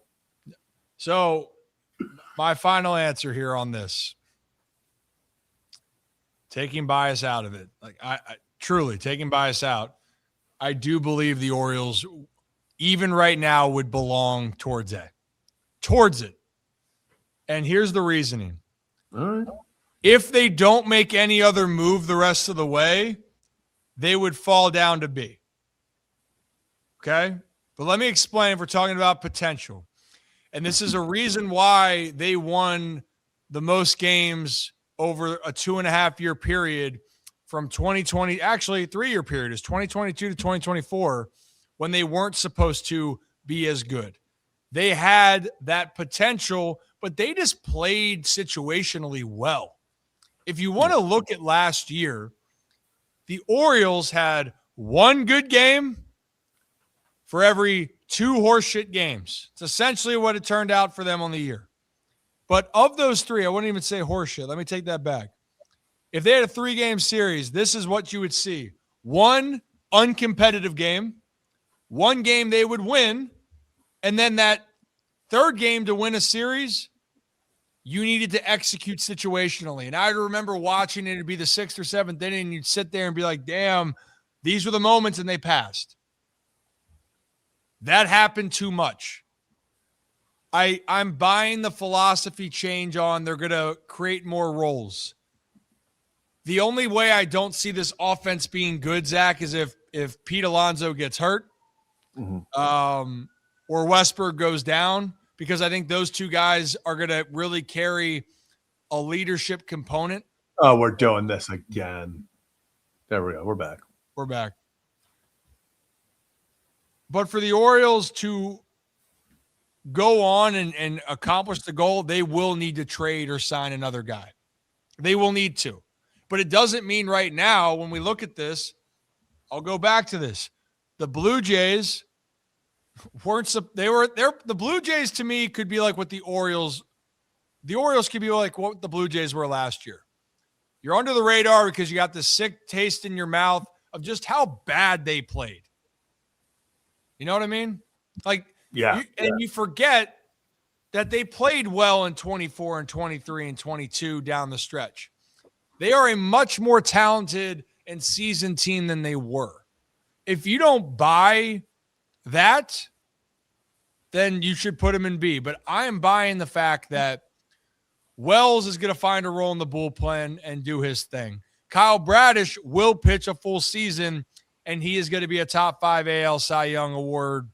So my final answer here on this, taking bias out of it, like I truly taking bias out, I do believe the Orioles, even right now, would belong towards A. Towards it. And here's the reasoning. All right. If they don't make any other move the rest of the way, they would fall down to B. Okay? But let me explain if we're talking about potential. And this is a reason why they won the most games over a 2.5-year period from 2020, actually 3-year period is 2022 to 2024, when they weren't supposed to be as good. They had that potential, but they just played situationally well. If you want to look at last year, the Orioles had one good game for every 2 horseshit games. It's essentially what it turned out for them on the year. But of those 3, I wouldn't even say horseshit. Let me take that back. If they had a 3-game series, this is what you would see. 1 uncompetitive game, 1 game they would win, and then that 3rd game to win a series, you needed to execute situationally. And I remember watching it, it'd be the 6th or 7th inning, and you'd sit there and be like, damn, these were the moments, and they passed. That happened too much. I'm buying the philosophy change on they're going to create more roles. The only way I don't see this offense being good, Zach, is if Pete Alonso gets hurt, or Westberg goes down, because I think those 2 guys are going to really carry a leadership component. Oh, we're doing this again. There we go. We're back. We're back. But for the Orioles to go on and accomplish the goal, they will need to trade or sign another guy. They will need to. But it doesn't mean right now, when we look at this, I'll go back to this. The Blue Jays the Blue Jays to me could be like what the Orioles could be like what the Blue Jays were last year. You're under the radar because you got this sick taste in your mouth of just how bad they played. You know what I mean? Like, and you forget that they played well in 24 and 23 and 22 down the stretch. They are a much more talented and seasoned team than they were. If you don't buy that, then you should put them in B. But I am buying the fact that Wells is going to find a role in the bullpen and do his thing. Kyle Bradish will pitch a full season, and he is going to be a top 5 AL Cy Young Award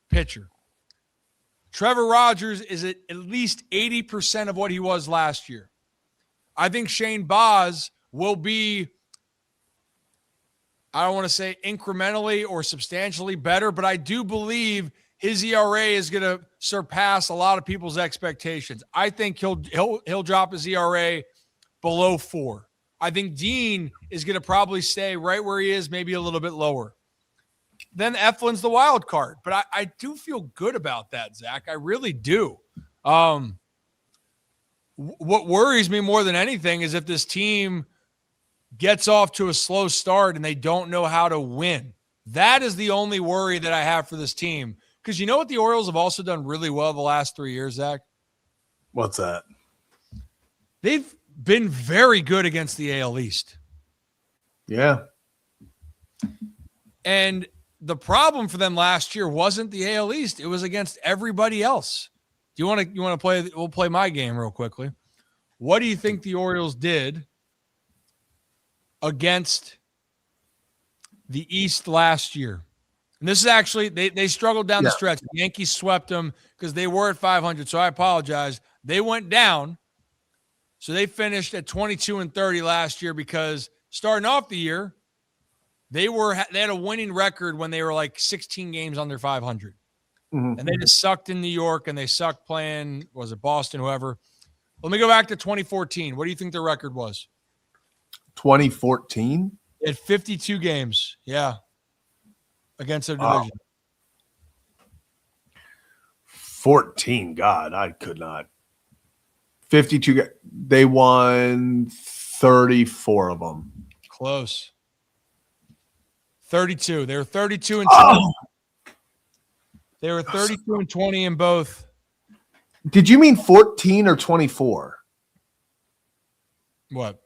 pitcher. Trevor Rogers is at least 80% of what he was last year. I think Shane Baz will be, I don't want to say incrementally or substantially better, but I do believe his ERA is going to surpass a lot of people's expectations. I think he'll drop his ERA below 4. I think Dean is going to probably stay right where he is, maybe a little bit lower. Then Eflin's the wild card, but I do feel good about that, Zach. I really do. What worries me more than anything is if this team gets off to a slow start and they don't know how to win. That is the only worry that I have for this team. Because you know what the Orioles have also done really well the last 3 years, Zach? What's that? They've been very good against the AL East. Yeah. And the problem for them last year wasn't the AL East. It was against everybody else. Do you want to play? We'll play my game real quickly. What do you think the Orioles did against the East last year? And this is actually, they struggled down the stretch. The Yankees swept them because they were at 500. So I apologize. They went down. So they finished at 22-30 last year because starting off the year, they had a winning record when they were like 16 games under 500. And they just sucked in New York and they sucked playing, was it Boston, whoever. Let me go back to 2014. What do you think their record was? 2014? They had 52 games. Yeah. Against their division. 14. God, I could not. 52. They won 34 of them. Close. 32. They were 32 and 20. They were 32 and 20 in both. Did you mean 14 or 24? What?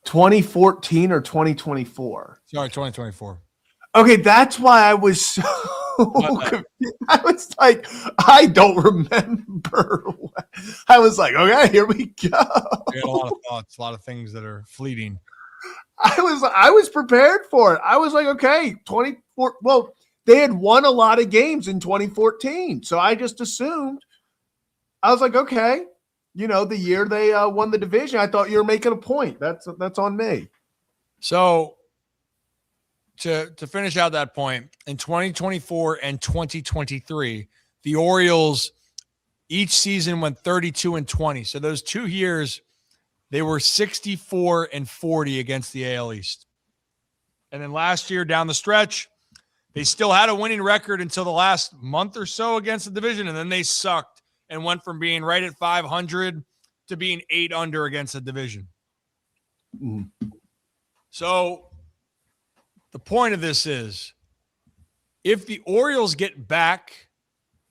2014 or 2024? Sorry, 2024. Okay, that's why I was I was like, I don't remember. I was like, okay, here we go. We had a lot of thoughts, a lot of things that are fleeting. I was prepared for it. I was like, okay, 24. Well, they had won a lot of games in 2014, so I just assumed. I was like, okay, the year they won the division, I thought you were making a point. That's on me. So to finish out that point, in 2024 and 2023, the Orioles each season went 32-20. So those 2 years, they were 64-40 against the AL East. And then last year down the stretch, they still had a winning record until the last month or so against the division, and then they sucked and went from being right at 500 to being 8 under against the division. So the point of this is, if the Orioles get back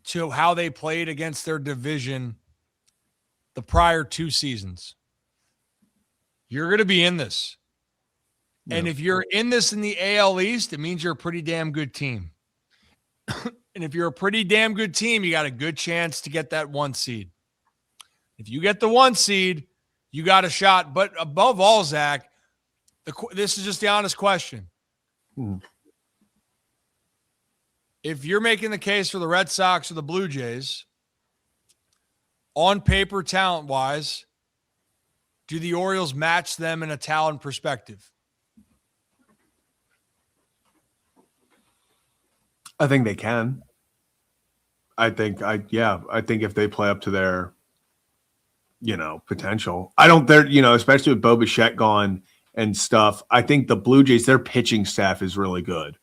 to how they played against their division the prior 2 seasons, you're going to be in this. Yep. And if you're in this in the AL East, it means you're a pretty damn good team. And if you're a pretty damn good team, you got a good chance to get that 1 seed. If you get the 1 seed, you got a shot. But above all, Zach, this is just the honest question. If you're making the case for the Red Sox or the Blue Jays, on paper, talent-wise, do the Orioles match them in a talent perspective? I think they can. I think if they play up to their, potential. I don't, especially with Bo Bichette gone and stuff, I think the Blue Jays, their pitching staff is really good.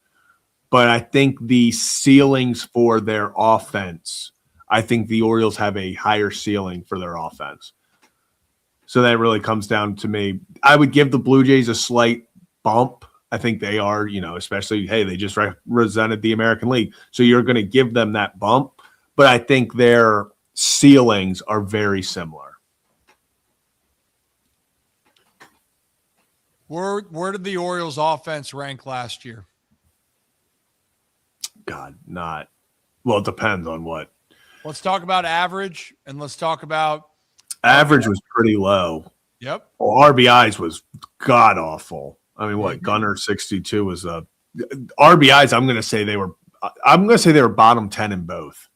But I think the ceilings for their offense, I think the Orioles have a higher ceiling for their offense. So that really comes down to me. I would give the Blue Jays a slight bump. I think they are, especially, hey, they just represented the American League. So you're going to give them that bump. But I think their ceilings are very similar. Where did the Orioles offense rank last year? God, not. Well, it depends on what. Let's talk about average, and let's talk about. Average was pretty low. Yep. Well, RBIs was god awful. I mean, what Gunner 62 was a RBIs. I'm going to say they were bottom 10 in both.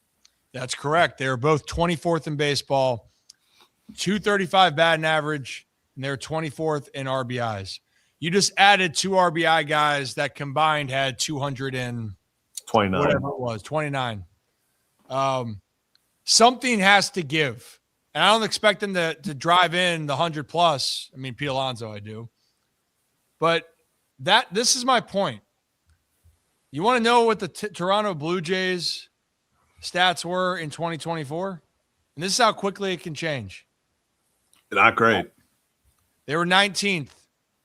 That's correct. They were both 24th in baseball, 235 batting average, and they're 24th in RBIs. You just added 2 RBI guys that combined had 229, whatever it was, 29. Something has to give. And I don't expect them to drive in the 100 plus. I mean, Pete Alonso, I do. But this is my point. You want to know what the Toronto Blue Jays stats were in 2024? And this is how quickly it can change. Not great. They were 19th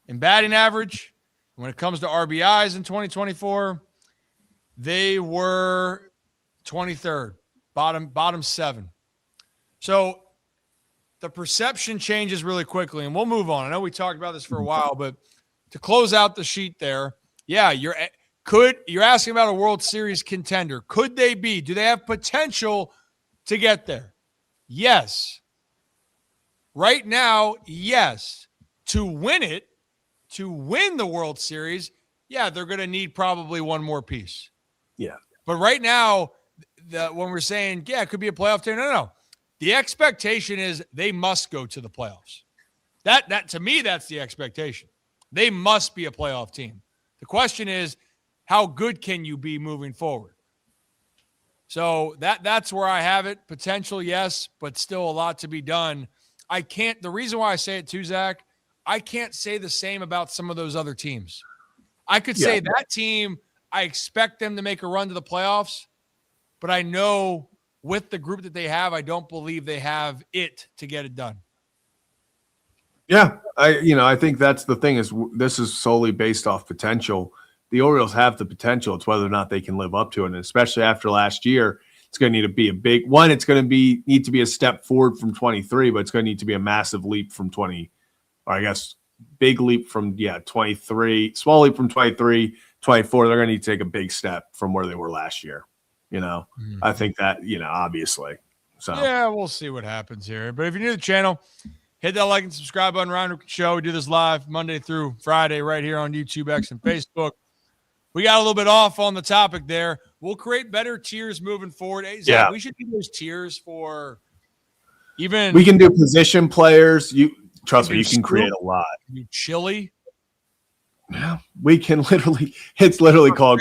in batting average. When it comes to RBIs in 2024, they were 23rd, bottom 7. So the perception changes really quickly, and we'll move on. I know we talked about this for a while, but to close out the sheet there, yeah, you're asking about a World Series contender. Could they be? Do they have potential to get there? Yes. Right now, yes. To win the World Series, yeah, they're going to need probably one more piece. Yeah. But right now, when we're saying, yeah, it could be a playoff team, no. The expectation is they must go to the playoffs. That to me, that's the expectation. They must be a playoff team. The question is, how good can you be moving forward? So that's where I have it. Potential, yes, but still a lot to be done. The reason why I say it too, Zach, I can't say the same about some of those other teams. I could say that team, I expect them to make a run to the playoffs, but I know with the group that they have, I don't believe they have it to get it done. Yeah, I think that's the thing is this is solely based off potential. The Orioles have the potential. It's whether or not they can live up to it, and especially after last year, it's going to need to be a big one. It's going to need to be a step forward from 23, but it's going to need to be a massive leap from 20, or I guess big leap from 23, small leap from 23, 24. They're going to need to take a big step from where they were last year. I think that, obviously. So yeah, we'll see what happens here. But if you're new to the channel, hit that like and subscribe button. Ryan Ripken Show. We do this live Monday through Friday right here on YouTube, X, and Facebook. We got a little bit off on the topic there. We'll create better tiers moving forward. Hey, Zach, we should do those tiers for even. We can do position players. Trust me, you can create a lot. You chili. Yeah, we can literally. It's literally called.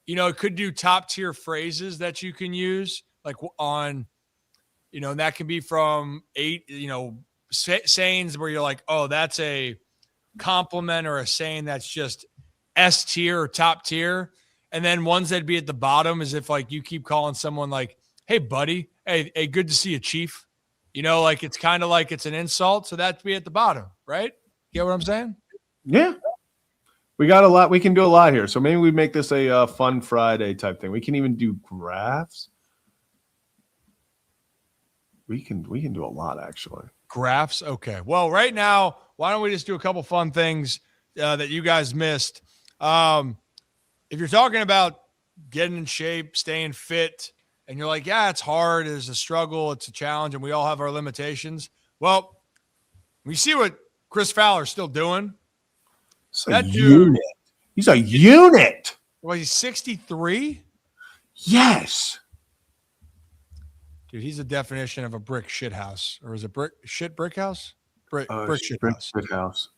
It could do top tier phrases that you can use, like on. And that can be from 8. Sayings where you're like, oh, that's a compliment or a saying that's just S tier or top tier. And then ones that'd be at the bottom is if like you keep calling someone like, hey, buddy, hey, good to see you, chief. Like it's kind of like it's an insult. So that'd be at the bottom, right? Get what I'm saying? Yeah. We got a lot. We can do a lot here. So maybe we make this a fun Friday type thing. We can even do graphs. We can do a lot, actually. Graphs? Okay. Well, right now, why don't we just do a couple fun things that you guys missed? If you're talking about getting in shape, staying fit, and you're like, yeah, it's hard, it's a struggle, it's a challenge, and we all have our limitations. Well, we see what Chris Fowler's still doing. That dude, he's a unit. Well, he's 63? Yes. Dude, he's the definition of a brick shit house. Or is it brick house? Brick shit house. Brick house.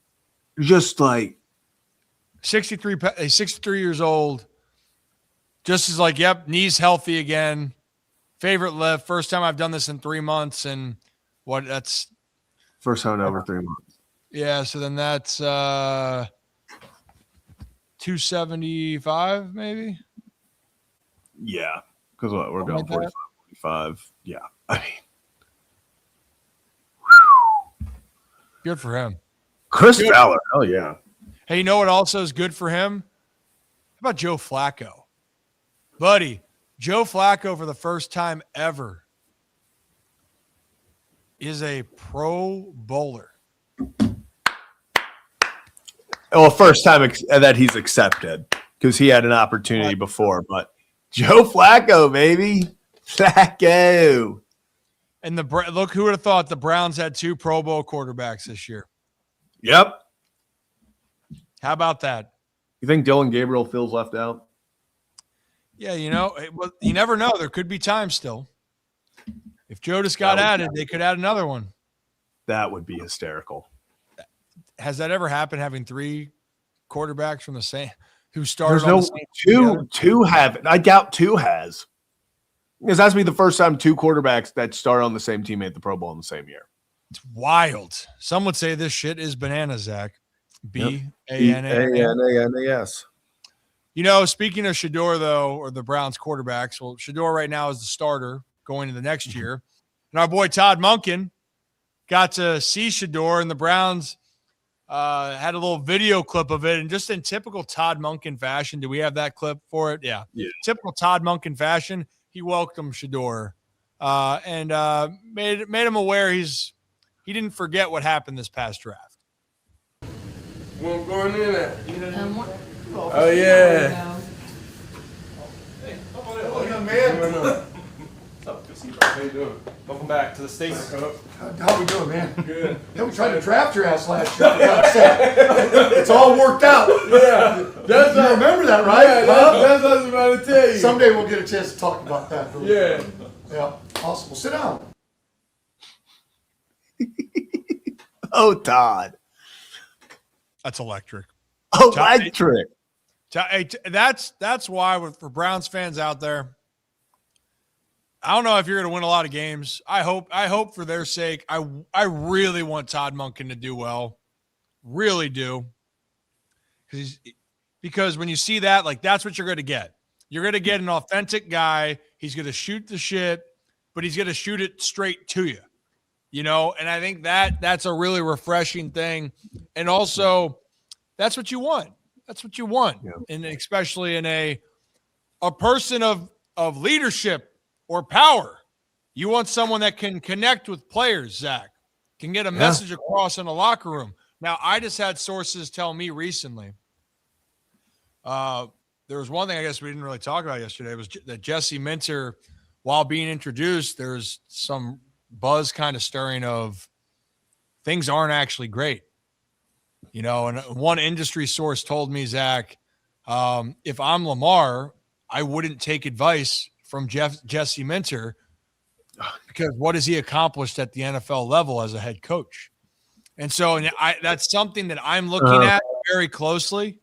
Just like 63. He's 63 years old. Just is like, yep, knees healthy again. Favorite lift. First time I've done this in 3 months. And that's first time in over 3 months. Yeah, so then that's 275 maybe. Yeah, because we're going 45, 45. Yeah, I mean, good for him. Chris Fowler, hell yeah. Hey, you know what also is good for him? How about Joe Flacco? Buddy, Joe Flacco for the first time ever is a Pro Bowler. Well, first time that he's accepted because he had an opportunity before, but Joe Flacco, baby. Flacco. And look, who would have thought the Browns had 2 Pro Bowl quarterbacks this year? Yep. How about that? You think Dylan Gabriel feels left out? Yeah, you never know. There could be time still. If Joe just got added, they could add another one. That would be hysterical. Has that ever happened, having 3 quarterbacks from the same who started? There's no two have. I doubt 2 has. Because that's be the first time 2 quarterbacks that start on the same team made the Pro Bowl in the same year. It's wild. Some would say this shit is bananas, Zach. B-A-N-A-N-A-S. Speaking of Shador, though, or the Browns quarterbacks, well, Shador right now is the starter going into the next year. And our boy Todd Monken got to see Shador, and the Browns had a little video clip of it. And just in typical Todd Monken fashion, do we have that clip for it? Yeah. Typical Todd Monken fashion, he welcomed Shador and made him aware he didn't forget what happened this past draft. What's going in at? Oh, yeah. Hello, young man. What's up? Good to see you, bro. How you doing? Welcome back to the States. How we doing, man? Good. Yeah, we tried to draft your ass last year. For God's sake. It's all worked out. Yeah. You remember that, right? Yeah, that's what I was about to tell you. Someday we'll get a chance to talk about that. Yeah. Yeah. Awesome. Well, sit down. Oh, Todd. That's electric. Electric. That's why for Browns fans out there, I don't know if you're going to win a lot of games. I hope for their sake. I really want Todd Monken to do well. Really do. Because when you see that, like, that's what you're going to get. You're going to get an authentic guy. He's going to shoot the shit, but he's going to shoot it straight to you. And I think that's a really refreshing thing. And also, that's what you want. That's what you want. Yeah. And especially in a person of leadership or power. You want someone that can connect with players, Zach, can get a message across in a locker room. Now, I just had sources tell me recently that there was one thing I guess we didn't really talk about yesterday was that Jesse Minter, while being introduced, there's some buzz kind of stirring of things aren't actually great. You know, and one industry source told me, Zach, if I'm Lamar, I wouldn't take advice from Jesse Minter because what has he accomplished at the NFL level as a head coach? And so that's something that I'm looking at very closely.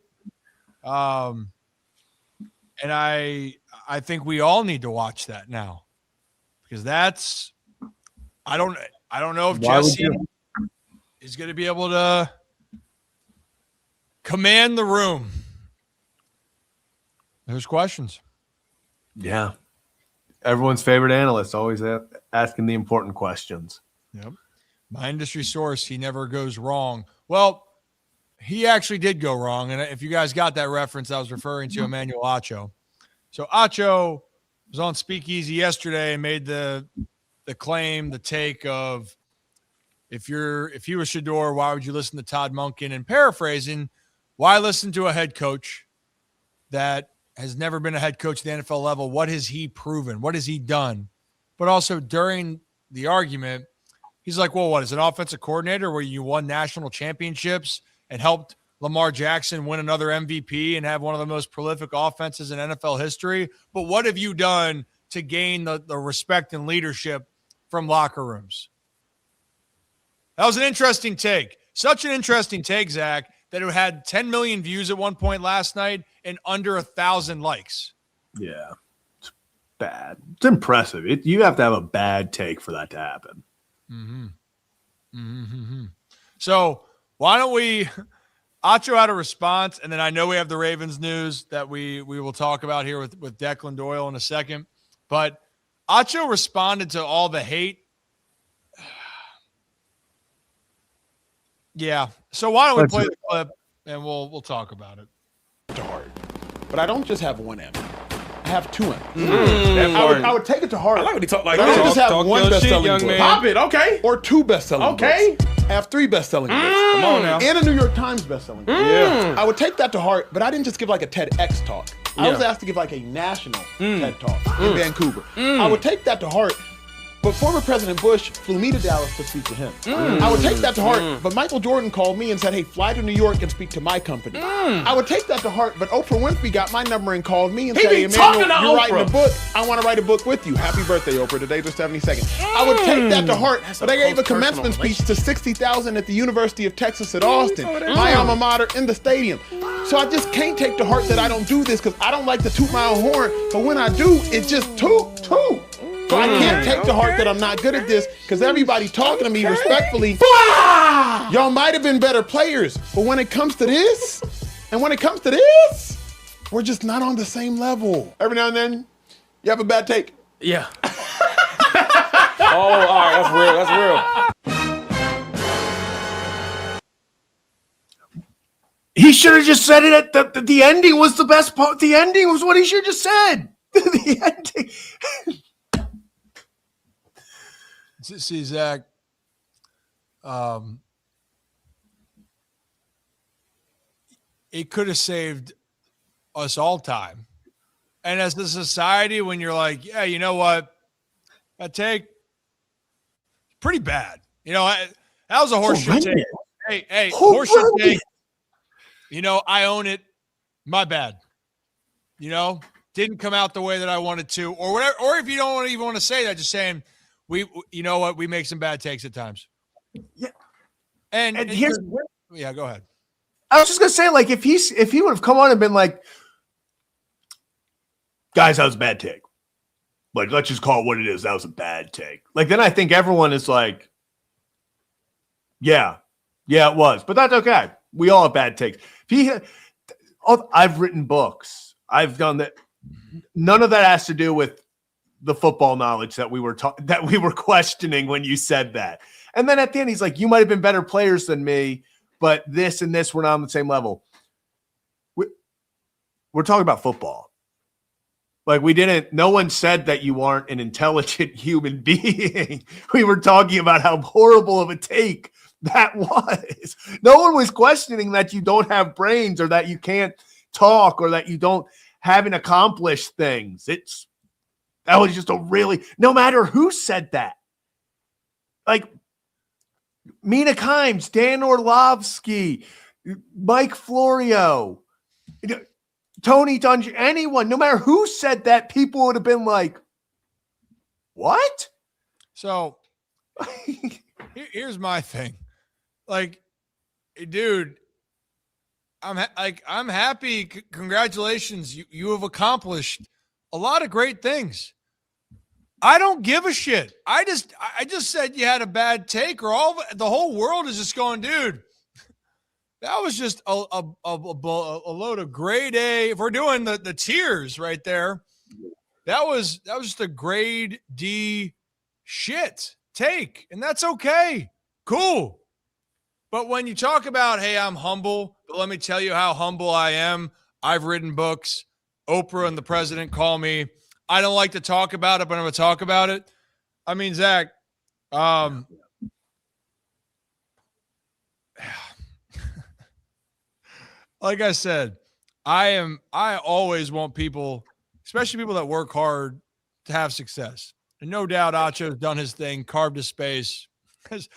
And I think we all need to watch that now because I don't know if Jesse is going to be able to command the room. There's questions. Yeah. Everyone's favorite analyst, always asking the important questions. Yep. My industry source, he never goes wrong. Well, he actually did go wrong. And if you guys got that reference, I was referring to Emmanuel Acho. So Acho was on Speakeasy yesterday and made the claim, the take of if you were Shador, why would you listen to Todd Monken? And paraphrasing, why listen to a head coach that has never been a head coach at the NFL level? What has he proven? What has he done? But also during the argument, he's like, well, what is an offensive coordinator where you won national championships and helped Lamar Jackson win another MVP and have one of the most prolific offenses in NFL history? But what have you done to gain the respect and leadership from locker rooms? That was an interesting take. Such an interesting take, Zach, that it had 10 million views at one point last night and under 1,000 likes. Yeah, it's bad. It's impressive. You have to have a bad take for that to happen. Mm-hmm. Mm-hmm. So why don't we – Acho had a response, and then I know we have the Ravens news that we will talk about here with Declan Doyle in a second. But Acho responded to all the hate. Yeah. So why don't we play the clip and we'll talk about it. To heart, but I don't just have one M. I have two M's. I would take it to heart. I like when he talk like I don't that. just have Talk one your shit, best-selling young book. man. Pop it, okay. Or two best-selling Okay. books. I have three best-selling books. Come on now. And a New York Times best-selling book. Yeah. I would take that to heart, but I didn't just give like a TEDx talk. I was asked to give like a national TED talk in Vancouver. I would take that to heart, but former President Bush flew me to Dallas to speak to him. I would take that to heart, but Michael Jordan called me and said, hey, fly to New York and speak to my company. I would take that to heart, but Oprah Winfrey got my number and called me and said, hey, Emmanuel, you're writing a book. I want to write a book with you. Happy birthday, Oprah. Today's her 72nd. I would take that to heart, but I gave a commencement speech to 60,000 at the University of Texas at Austin, my alma mater, in the stadium. So I just can't take to heart that I don't do this because I don't like to toot my own horn, but when I do, it's just toot. So I can't take to heart that I'm not good at this because everybody talking to me respectfully, y'all might have been better players, but when it comes to this, we're just not on the same level. Every now and then, you have a bad take. Yeah. All right, that's real. He should have just said it at the ending was the best part. The ending was what he should have just said. The ending. See, Zach, it could have saved us all time. And as a society, when you're like, yeah, you know what? That take, pretty bad. You know, that was a horseshit take. Hey, horseshit take. You know, I own it. My bad. You know, didn't come out the way that I wanted to, or whatever. Or if you don't even want to say that, just saying, you know what? We make some bad takes at times. Yeah. And here's yeah, go ahead. I was just gonna say, like, if he would have come on and been like, guys, that was a bad take. Like, let's just call it what it is. That was a bad take. Like, then I think everyone is like, yeah, it was. But that's okay. We all have bad takes. I've written books. I've done that. None of that has to do with the football knowledge that we were questioning when you said that. And then at the end, he's like, you might have been better players than me, but this and this were not on the same level. We're talking about football. Like, no one said that you aren't an intelligent human being. We were talking about how horrible of a take that was. No one was questioning that you don't have brains or that you can't talk or that you don't having accomplished things. That was just no matter who said that. Like Mina Kimes, Dan Orlovsky, Mike Florio, Tony Dungy, anyone, no matter who said that, people would have been like, what? So here's my thing. Like, dude, I'm happy. Congratulations. You have accomplished a lot of great things. I don't give a shit. I just said you had a bad take, or the whole world is just going, dude. That was just a load of grade A. If we're doing the tiers right there, that was just a grade D shit take, and that's okay. Cool. But when you talk about, hey, I'm humble, but let me tell you how humble I am. I've written books. Oprah and the president call me. I don't like to talk about it, but I'm going to talk about it. I mean, Zach, like I said, I always want people, especially people that work hard, to have success. And no doubt Acho's done his thing, carved his space. Because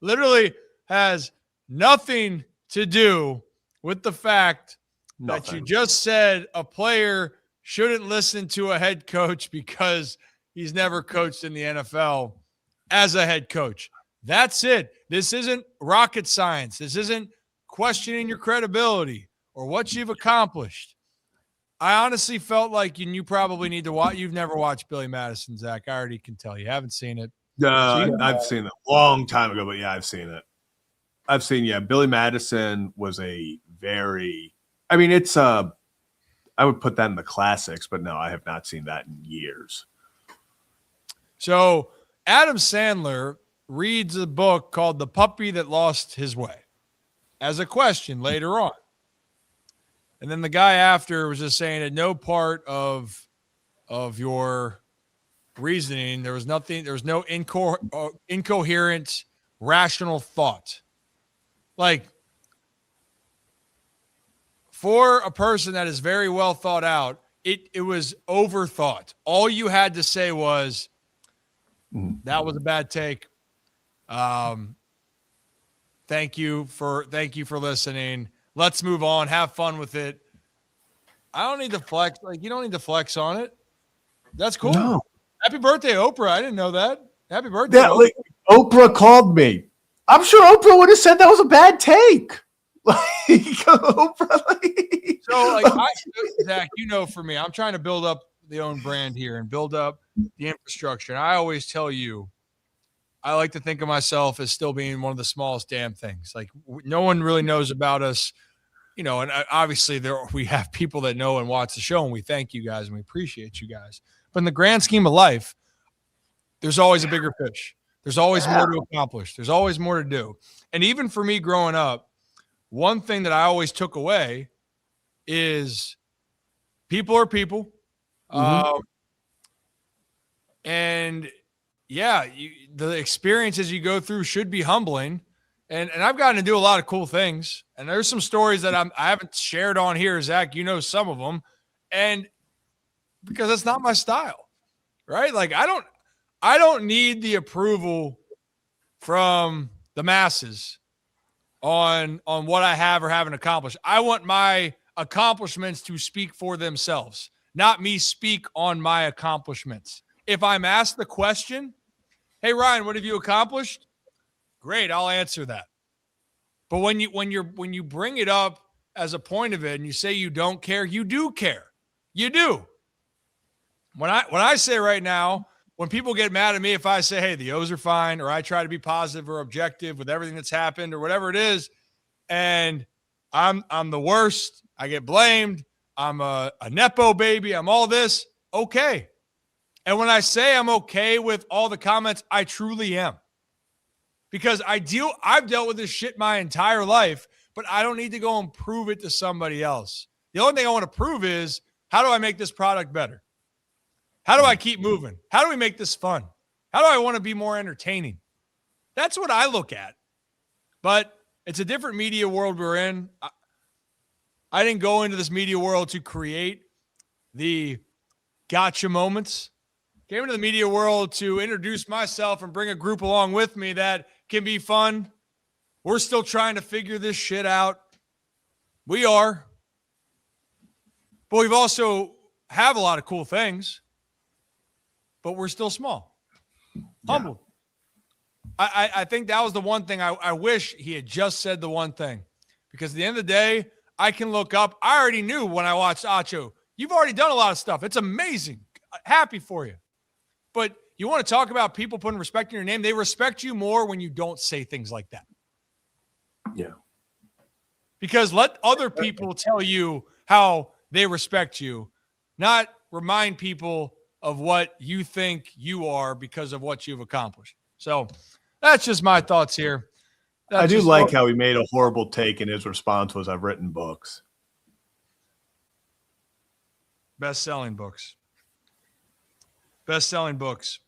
literally has nothing to do with the fact that you just said a player shouldn't listen to a head coach because he's never coached in the NFL as a head coach. That's it. This isn't rocket science. This isn't questioning your credibility or what you've accomplished. I honestly felt like you probably need to watch. You've never watched Billy Madison, Zach. I already can tell you haven't seen it. I've seen it a long time ago, but yeah, I've seen it. Billy Madison was I would put that in the classics, but no, I have not seen that in years. So Adam Sandler reads a book called The Puppy That Lost His Way as a question later on. And then the guy after was just saying at no part of your reasoning, there was no incoherent, rational thought. Like, for a person that is very well thought out, it was overthought. All you had to say was, that was a bad take. Thank you for listening. Let's move on. Have fun with it. I don't need to flex. Like, you don't need to flex on it. That's cool. No. Happy birthday, Oprah. I didn't know that. Happy birthday. Yeah, like, Oprah called me. I'm sure Oprah would have said that was a bad take. Oprah, so, Zach, for me, I'm trying to build up the own brand here and build up the infrastructure. And I always tell you, I like to think of myself as still being one of the smallest damn things. Like, no one really knows about us, and obviously we have people that know and watch the show, and we thank you guys and we appreciate you guys. But in the grand scheme of life, there's always a bigger fish. There's always more to accomplish. There's always more to do. And even for me growing up, one thing that I always took away is people are people. And yeah, the experiences you go through should be humbling. And I've gotten to do a lot of cool things. And there's some stories that I haven't shared on here, Zach. You know some of them. And because that's not my style, right? Like, I don't need the approval from the masses on what I have or haven't accomplished. I want my accomplishments to speak for themselves, not me speak on my accomplishments. If I'm asked the question, hey, Ryan, what have you accomplished? Great, I'll answer that. But when you bring it up as a point of it and you say you don't care, you do care. You do. When I say right now, when people get mad at me, if I say, hey, the O's are fine, or I try to be positive or objective with everything that's happened or whatever it is, and I'm the worst, I get blamed, I'm a Nepo baby, I'm all this, okay. And when I say I'm okay with all the comments, I truly am. Because I've dealt with this shit my entire life, but I don't need to go and prove it to somebody else. The only thing I want to prove is, how do I make this product better? How do I keep moving? How do we make this fun? How do I want to be more entertaining? That's what I look at. But it's a different media world we're in. I didn't go into this media world to create the gotcha moments. Came into the media world to introduce myself and bring a group along with me that can be fun. We're still trying to figure this shit out. We are. But we've also have a lot of cool things. But we're still small. Humble. I think that was the one thing I wish he had just said the one thing. Because at the end of the day, I can look up. I already knew when I watched Acho. You've already done a lot of stuff. It's amazing. Happy for you. But you want to talk about people putting respect in your name? They respect you more when you don't say things like that. Yeah. Because let other people tell you how they respect you, not remind people of what you think you are because of what you've accomplished. So that's just my thoughts here. I do like how he made a horrible take, and his response was, "I've written books." Best-selling books. Best-selling books.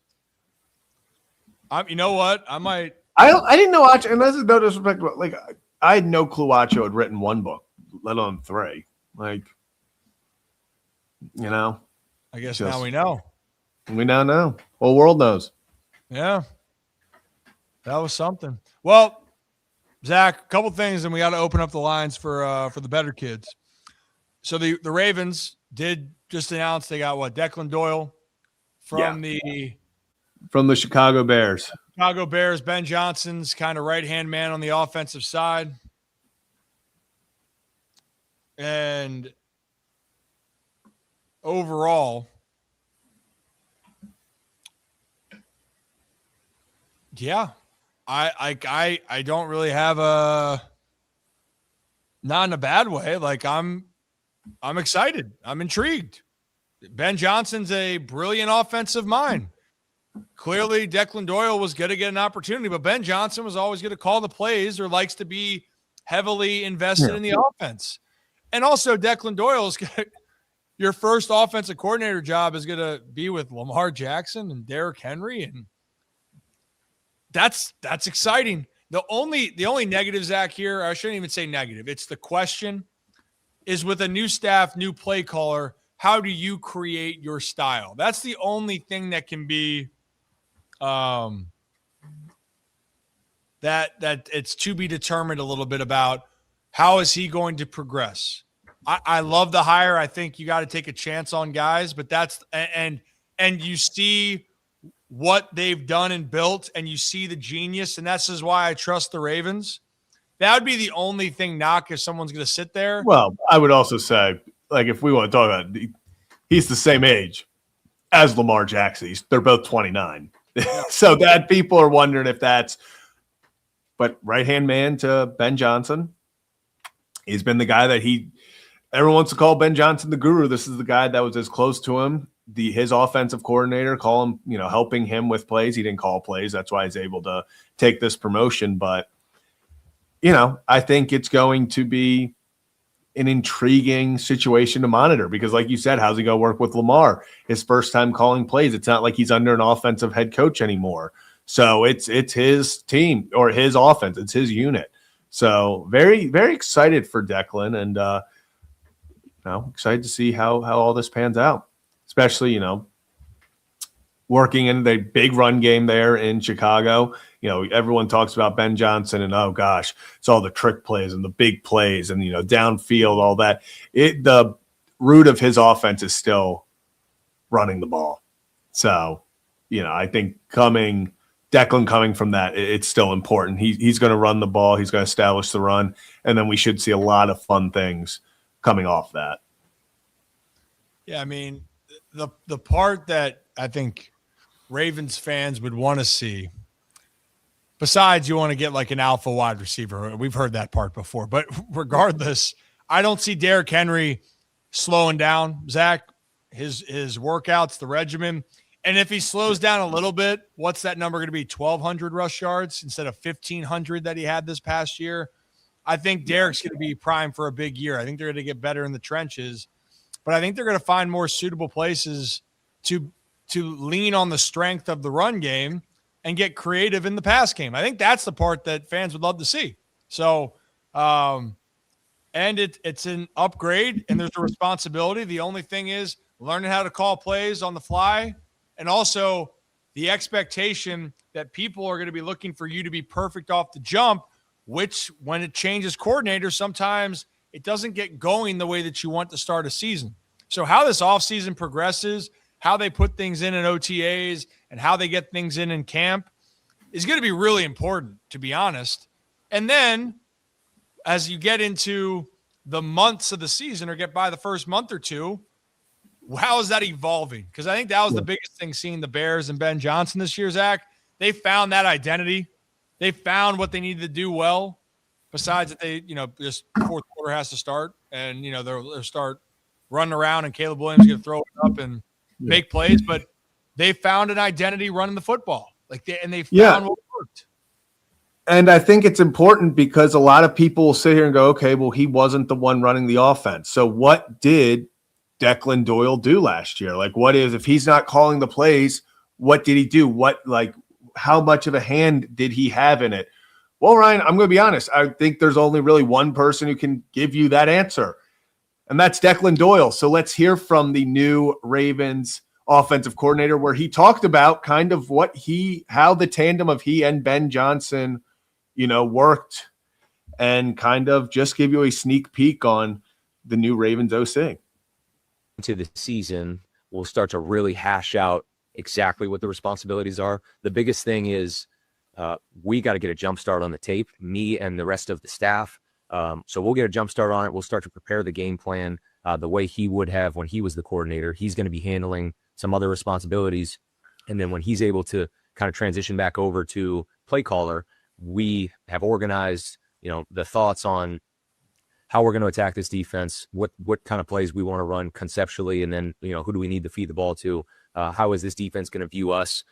You know what? I didn't know Acho, and this is no disrespect, but like I had no clue Acho had written one book, let alone 3. Like, I guess now we know. We now know. Whole world knows. Yeah. That was something. Well, Zach, a couple things, and we got to open up the lines for the better kids. So the Ravens did just announce they got Declan Doyle from the Chicago Bears. Chicago Bears. Ben Johnson's kind of right-hand man on the offensive side. And overall, yeah, I don't really have not in a bad way. Like I'm excited. I'm intrigued. Ben Johnson's a brilliant offensive mind. Clearly, Declan Doyle was going to get an opportunity, but Ben Johnson was always going to call the plays or likes to be heavily invested in the offense. And also, Declan Doyle's your first offensive coordinator job is going to be with Lamar Jackson and Derrick Henry, and that's exciting. The only negative, Zach, here, I shouldn't even say negative. It's the question is with a new staff, new play caller, how do you create your style? That's the only thing that can be that it's to be determined a little bit about how is he going to progress. I love the hire. I think you got to take a chance on guys, but that's and you see what they've done and built, and you see the genius, and that's just why I trust the Ravens. That would be the only thing knock if someone's going to sit there. Well, I would also say, like, if we want to talk about it, he's the same age as Lamar Jackson. They're both 29. So that people are wondering if that's – but right-hand man to Ben Johnson. He's been the guy that everyone wants to call Ben Johnson the guru. This is the guy that was as close to him, his offensive coordinator, call him, helping him with plays. He didn't call plays. That's why he's able to take this promotion. But, I think it's going to be an intriguing situation to monitor because, like you said, how's he going to work with Lamar? His first time calling plays. It's not like he's under an offensive head coach anymore. So it's his team or his offense. It's his unit. So very, very excited for Declan and, excited to see how all this pans out, especially, working in the big run game there in Chicago. Everyone talks about Ben Johnson and, oh gosh, it's all the trick plays and the big plays and, downfield, all that. The root of his offense is still running the ball. So, I think Declan coming from that, it's still important. He's going to run the ball. He's going to establish the run. And then we should see a lot of fun things coming off that. Yeah, I mean, the part that I think Ravens fans would want to see, besides you want to get like an alpha wide receiver. We've heard that part before. But regardless, I don't see Derrick Henry slowing down, Zach, his workouts, the regimen. And if he slows down a little bit, what's that number going to be? 1,200 rush yards instead of 1,500 that he had this past year. I think Derrick's going to be primed for a big year. I think they're going to get better in the trenches. But I think they're going to find more suitable places to lean on the strength of the run game and get creative in the pass game. I think that's the part that fans would love to see. So and it's an upgrade, and there's a responsibility. The only thing is learning how to call plays on the fly, and also the expectation that people are going to be looking for you to be perfect off the jump, which when it changes coordinators, sometimes it doesn't get going the way that you want to start a season. So how this offseason progresses, how they put things in OTAs, and how they get things in camp is going to be really important, to be honest. And then as you get into the months of the season or get by the first month or two, how is that evolving? Because I think that was the biggest thing seeing the Bears and Ben Johnson this year, Zach. They found that identity. They found what they needed to do well, besides that they, this fourth quarter has to start and, they'll start running around and Caleb Williams is going to throw it up and make plays. But they found an identity running the football. They found what worked. And I think it's important because a lot of people will sit here and go, okay, well, he wasn't the one running the offense. So what did Declan Doyle do last year? If he's not calling the plays, what did he do? How much of a hand did he have in it? Well, Ryan, I'm going to be honest. I think there's only really one person who can give you that answer, and that's Declan Doyle. So let's hear from the new Ravens offensive coordinator, where he talked about kind of how the tandem of he and Ben Johnson worked, and kind of just give you a sneak peek on the new Ravens OC. Into the season, we'll start to really hash out exactly what the responsibilities are. The biggest thing is we got to get a jump start on the tape, me and the rest of the staff. So we'll get a jump start on it. We'll start to prepare the game plan the way he would have when he was the coordinator. He's going to be handling some other responsibilities. And then when he's able to kind of transition back over to play caller, we have organized, the thoughts on how we're going to attack this defense, what kind of plays we want to run conceptually, and then, who do we need to feed the ball to? How is this defense going to view us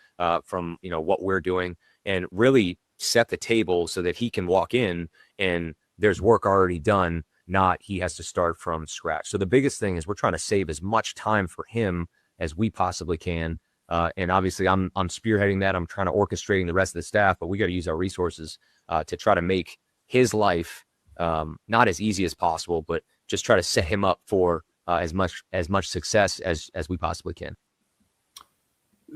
from, what we're doing, and really set the table so that he can walk in and there's work already done, not he has to start from scratch. So the biggest thing is we're trying to save as much time for him as we possibly can. And obviously I'm spearheading that. I'm trying to orchestrating the rest of the staff, but we got to use our resources to try to make his life not as easy as possible, but just try to set him up for as much success as we possibly can.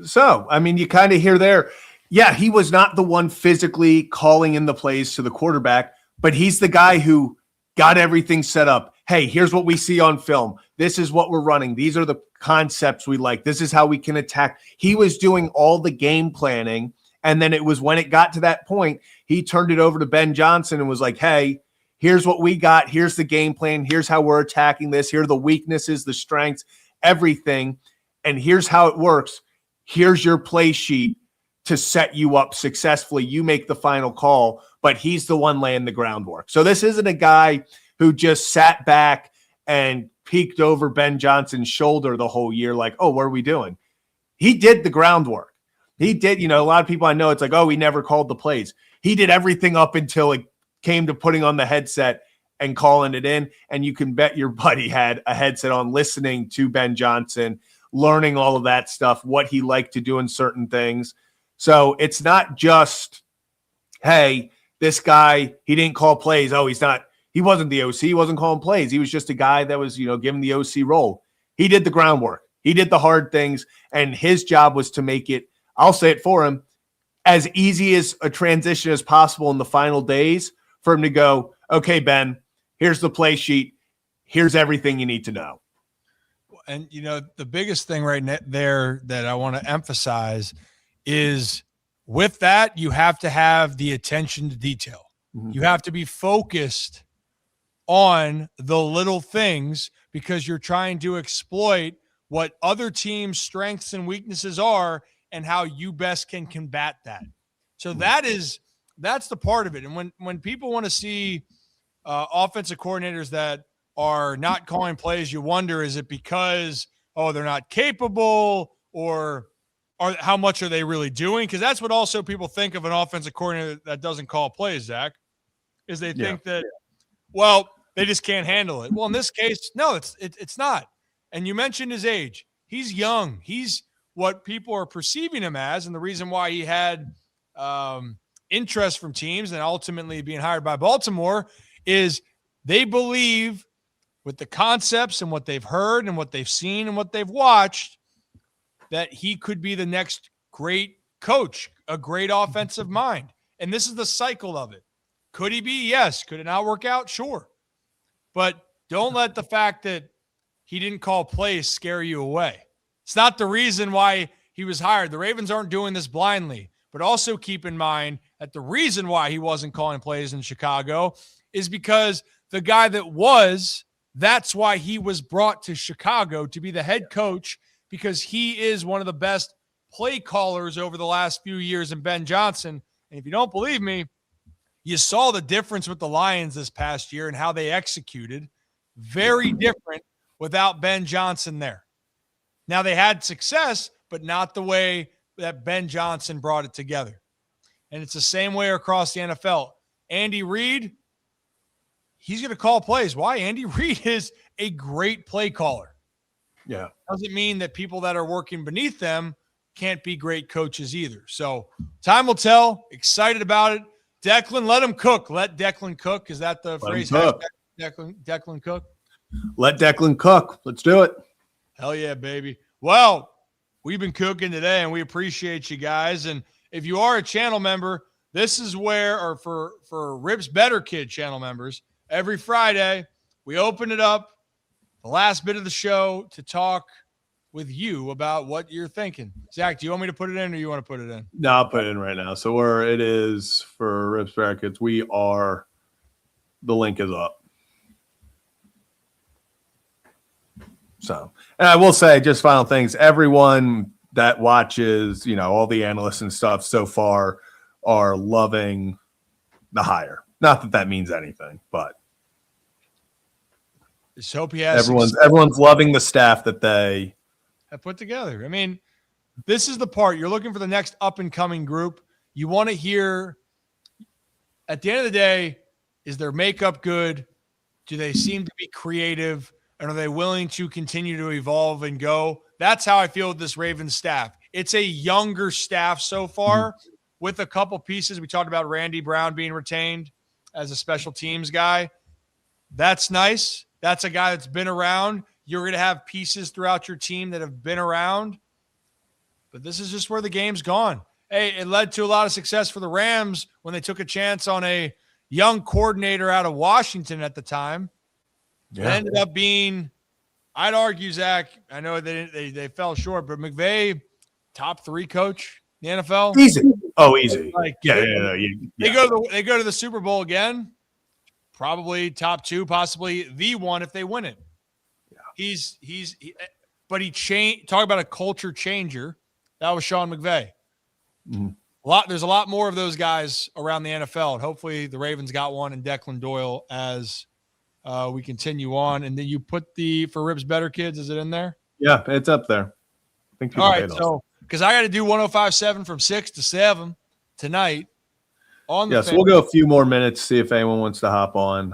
So, you kind of hear there, he was not the one physically calling in the plays to the quarterback, but he's the guy who got everything set up. Hey, here's what we see on film. This is what we're running. These are the concepts we like. This is how we can attack. He was doing all the game planning. And then it was when it got to that point, he turned it over to Ben Johnson and was like, hey, here's what we got. Here's the game plan. Here's how we're attacking this. Here are the weaknesses, the strengths, everything. And here's how it works. Here's your play sheet to set you up successfully. You make the final call, but he's the one laying the groundwork. So this isn't a guy who just sat back and peeked over Ben Johnson's shoulder the whole year like, oh, what are we doing? He did the groundwork. He did, a lot of people I know, it's like, oh, he never called the plays. He did everything up until it came to putting on the headset and calling it in. And you can bet your buddy had a headset on listening to Ben Johnson, learning all of that stuff, what he liked to do in certain things. So it's not just, hey, this guy, he didn't call plays. Oh, he wasn't the OC. He wasn't calling plays. He was just a guy that was, given the OC role. He did the groundwork. He did the hard things. And his job was to make it, I'll say it for him, as easy as a transition as possible in the final days for him to go, okay, Ben, here's the play sheet. Here's everything you need to know. And, the biggest thing right there that I want to emphasize is with that, you have to have the attention to detail. Mm-hmm. You have to be focused on the little things because you're trying to exploit what other teams' strengths and weaknesses are and how you best can combat that. So that's the part of it. And when people want to see offensive coordinators that are not calling plays, you wonder, is it because, they're not capable, or how much are they really doing? Because that's what also people think of an offensive coordinator that doesn't call plays, Zach, is they think that, they just can't handle it. Well, in this case, no, it's not. And you mentioned his age. He's young. He's what people are perceiving him as, and the reason why he had interest from teams and ultimately being hired by Baltimore is they believe with the concepts and what they've heard and what they've seen and what they've watched that he could be the next great coach, a great offensive mind. And this is the cycle of it. Could he be? Yes. Could it not work out? Sure. But don't let the fact that he didn't call plays scare you away. It's not the reason why he was hired. The Ravens aren't doing this blindly. But also keep in mind that the reason why he wasn't calling plays in Chicago is because the guy that was, that's why he was brought to Chicago to be the head coach, because he is one of the best play callers over the last few years in Ben Johnson. And if you don't believe me, you saw the difference with the Lions this past year and how they executed. Very different without Ben Johnson there. Now, they had success, but not the way that Ben Johnson brought it together. And it's the same way across the NFL. Andy Reid, he's going to call plays. Why? Andy Reid is a great play caller. Yeah. Doesn't mean that people that are working beneath them can't be great coaches either. So time will tell. Excited about it. Declan, let him cook. Let Declan cook. Is that the phrase? Declan cook? Let Declan cook. Let's do it. Hell yeah, baby. Well, we've been cooking today, and we appreciate you guys. And if you are a channel member, this is where, or for Rip's Better Kid channel members, every Friday we open it up, the last bit of the show, to talk with you about what you're thinking. Zach, do you want me to put it in, or you want to put it in? No, I'll put it in right now. So it is for Rip's Brackets. The link is up. So, and I will say, just final things, everyone that watches, all the analysts and stuff so far are loving the hire. Not that means anything, but just hope he has everyone's loving the staff that they have put together. I mean, this is the part you're looking for, the next up and coming group. You want to hear, at the end of the day, is their makeup good? Do they seem to be creative? And are they willing to continue to evolve and go? That's how I feel with this Ravens staff. It's a younger staff so far with a couple pieces. We talked about Randy Brown being retained as a special teams guy. That's nice. That's a guy that's been around. You're going to have pieces throughout your team that have been around. But this is just where the game's gone. Hey, it led to a lot of success for the Rams when they took a chance on a young coordinator out of Washington at the time. Yeah. It ended up being, I'd argue, Zach, I know they fell short, but McVay, top 3 coach in the NFL. Easy. Oh, easy. They go to the Super Bowl again. Probably top 2, possibly the one if they win it. Yeah. But he changed. Talk about a culture changer. That was Sean McVay. Mm-hmm. There's a lot more of those guys around the NFL, and hopefully the Ravens got one in Declan Doyle as we continue on. And then you put for Rip's Better Kids, is it in there? Yeah, it's up there. I think all right, so because I got to do 105.7 from 6 to 7 tonight. So we'll go a few more minutes, see if anyone wants to hop on.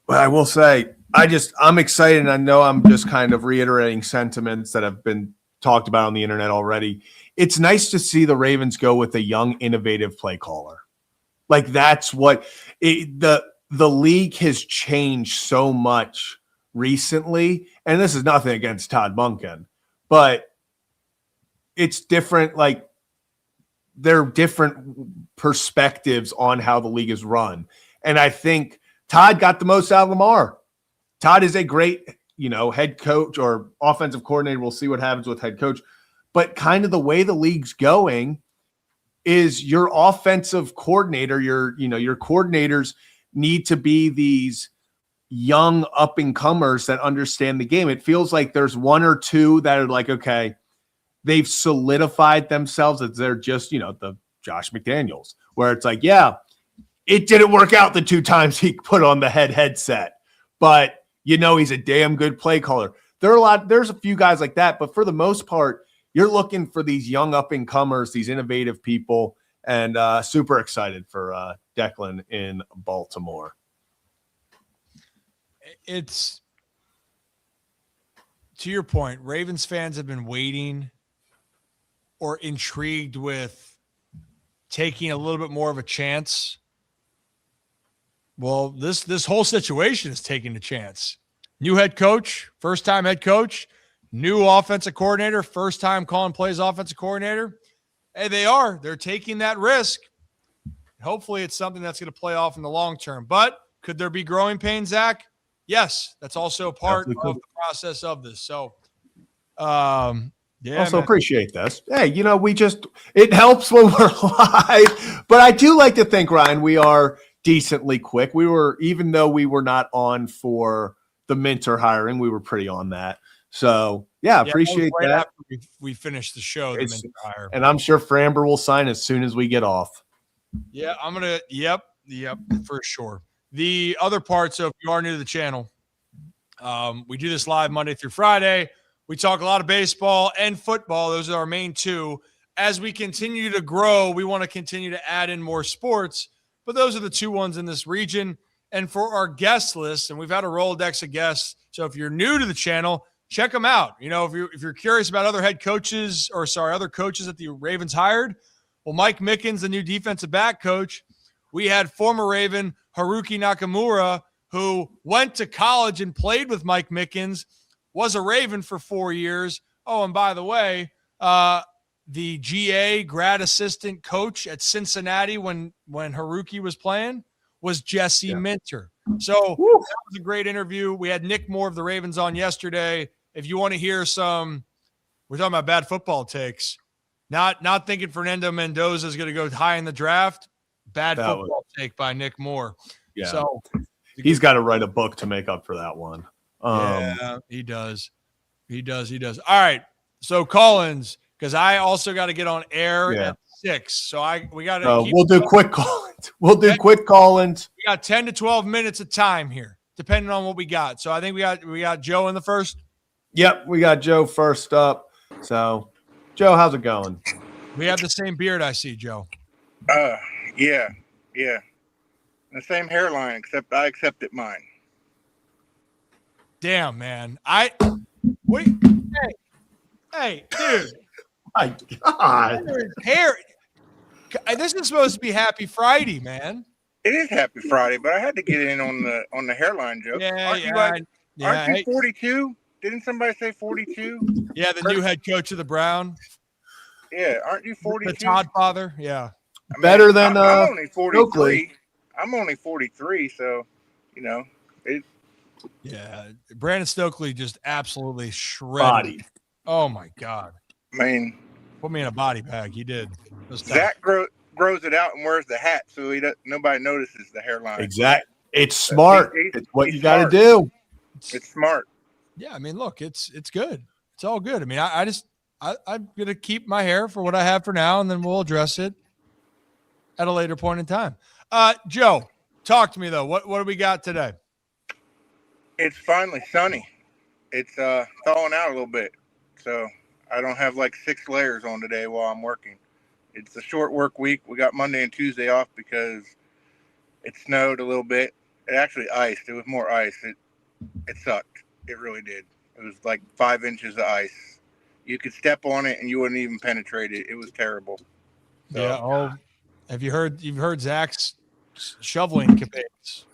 But I will say, I'm excited, and I know I'm just kind of reiterating sentiments that have been talked about on the internet already. It's nice to see the Ravens go with a young, innovative play caller. Like, that's what the league has changed so much recently, and this is nothing against Todd Monken, but it's different. Like, there are different perspectives on how the league is run. And I think Todd got the most out of Lamar. Todd is a great, head coach or offensive coordinator. We'll see what happens with head coach. But kind of the way the league's going is your offensive coordinator, your coordinators need to be these young up-and-comers that understand the game. It feels like there's one or two that are like, okay, they've solidified themselves as they're just, the Josh McDaniels, where it's like, yeah, it didn't work out the 2 times he put on the headset, but he's a damn good play caller. There's a few guys like that, but for the most part, you're looking for these young up-and-comers, these innovative people, and super excited for Declan in Baltimore. It's, to your point, Ravens fans have been waiting or intrigued with taking a little bit more of a chance Well, this whole situation is taking a chance. New head coach, first-time head coach, new offensive coordinator, first-time calling plays offensive coordinator. Hey, they're taking that risk. Hopefully it's something that's going to play off in the long term. But could there be growing pains, Zach? Yes, that's also part of the process of this. So, yeah. Also appreciate this. Hey, it helps when we're live, but I do like to think, Ryan, we are decently quick. Even though we were not on for the Minter hiring, we were pretty on that. So yeah, appreciate right that. after we finished the show, the Minter hire. And I'm sure Framber will sign as soon as we get off. Yeah, I'm gonna. Yep, for sure. The other part. So if you are new to the channel, we do this live Monday through Friday. We talk a lot of baseball and football. Those are our main two. As we continue to grow, we want to continue to add in more sports, but those are the two ones in this region. And for our guest list, and we've had a Rolodex of guests. So if you're new to the channel, check them out. If you're curious about other coaches that the Ravens hired, well, Mike Mickens, the new defensive back coach. We had former Raven Haruki Nakamura, who went to college and played with Mike Mickens, was a Raven for 4 years. Oh, and by the way, the GA grad assistant coach at Cincinnati when Haruki was playing was Jesse Minter. So that was a great interview. We had Nick Moore of the Ravens on yesterday. If you want to hear we're talking about bad football takes. Not thinking Fernando Mendoza is going to go high in the draft. Bad football take by Nick Moore. Yeah. So he's got to write a book to make up for that one. Yeah, he does. He does. All right. So Collins, because I also got to get on air at 6. So we got to. We'll do quick Collins. Quick Collins. We got 10 to 12 minutes of time here, depending on what we got. So I think we got Joe in the first. Yep, we got Joe first up. So, Joe, how's it going? We have the same beard, I see, Joe. Yeah. The same hairline, except I accepted mine. Damn, man. Hey, dude. My God. Hair. This is supposed to be Happy Friday, man. It is Happy Friday, but I had to get in on the hairline joke. Aren't you 42? Didn't somebody say 42? Yeah, the new head coach of the Brown. Yeah, aren't you 42? The Todd father, yeah. Better than I'm only 43. Oakley. I'm only 43, so Yeah, Brandon Stokely just absolutely shredded. Body. Oh my God! I mean, put me in a body bag. He did. Zach grows it out and wears the hat, so nobody notices the hairline. Exactly. It's smart. It's what you got to do. It's smart. Yeah, I mean, look, it's good. It's all good. I mean, I'm gonna keep my hair for what I have for now, and then we'll address it at a later point in time. Joe, talk to me though. What do we got today? It's finally sunny. It's thawing out a little bit, so I don't have like 6 layers on today while I'm working. It's a short work week. We got Monday and Tuesday off because it snowed a little bit. It actually iced. It was more ice. It sucked. It really did. It was like 5 inches of ice. You could step on it and you wouldn't even penetrate it. It was terrible. So, yeah. Oh, you've heard Zach's shoveling campaigns.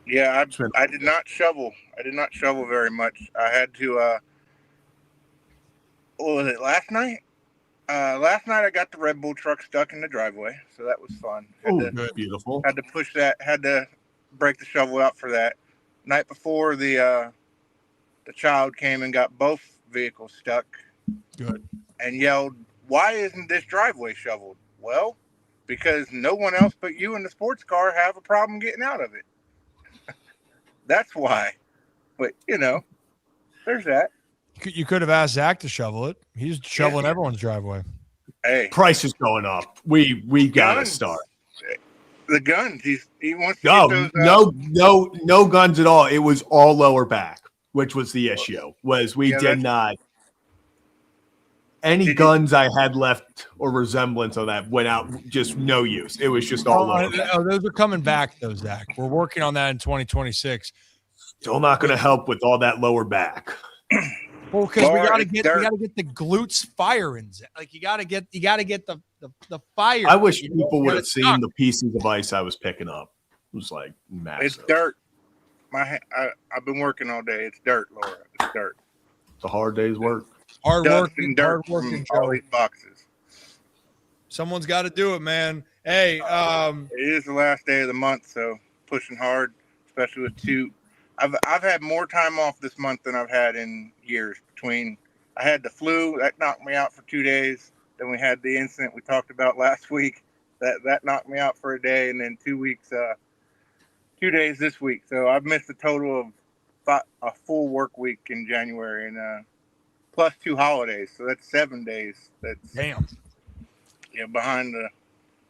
Yeah, I did not shovel. I did not shovel very much. I had to. What was it? Last night. Last night I got the Red Bull truck stuck in the driveway, so that was fun. Beautiful. Had to push that. Had to break the shovel out for that. Night before the child came and got both vehicles stuck. Good. And yelled, "Why isn't this driveway shoveled?" Well, because no one else but you and the sports car have a problem getting out of it. That's why. But, there's that. You could have asked Zach to shovel it. He's shoveling everyone's driveway. Hey. Price is going up. We got to start. The guns. He wants to get those, no guns at all. It was all lower back, which was the issue. We did not. Any guns I had left or resemblance of that went out, just no use. It was just all over. Those are coming back, though, Zach. We're working on that in 2026. Still not going to help with all that lower back. Well, because we gotta get the glutes firing. Like you gotta get the fire. I wish people would have seen the pieces of ice I was picking up. was like It's massive. dirt. I've been working all day. It's dirt, Laura. It's dirt. It's a hard day's work. Hard Dust working, and dirt hard working, from all Joe. these boxes. Someone's got to do it, man. Hey, It is the last day of the month, so pushing hard, especially with two. I've had more time off this month than I've had in years. Between I had the flu that knocked me out for 2 days. Then we had the incident we talked about last week that knocked me out for a day, and then 2 weeks, 2 days this week. So I've missed a total of a full work week in January, and plus 2 holidays. So that's 7 days. That's damn. behind the.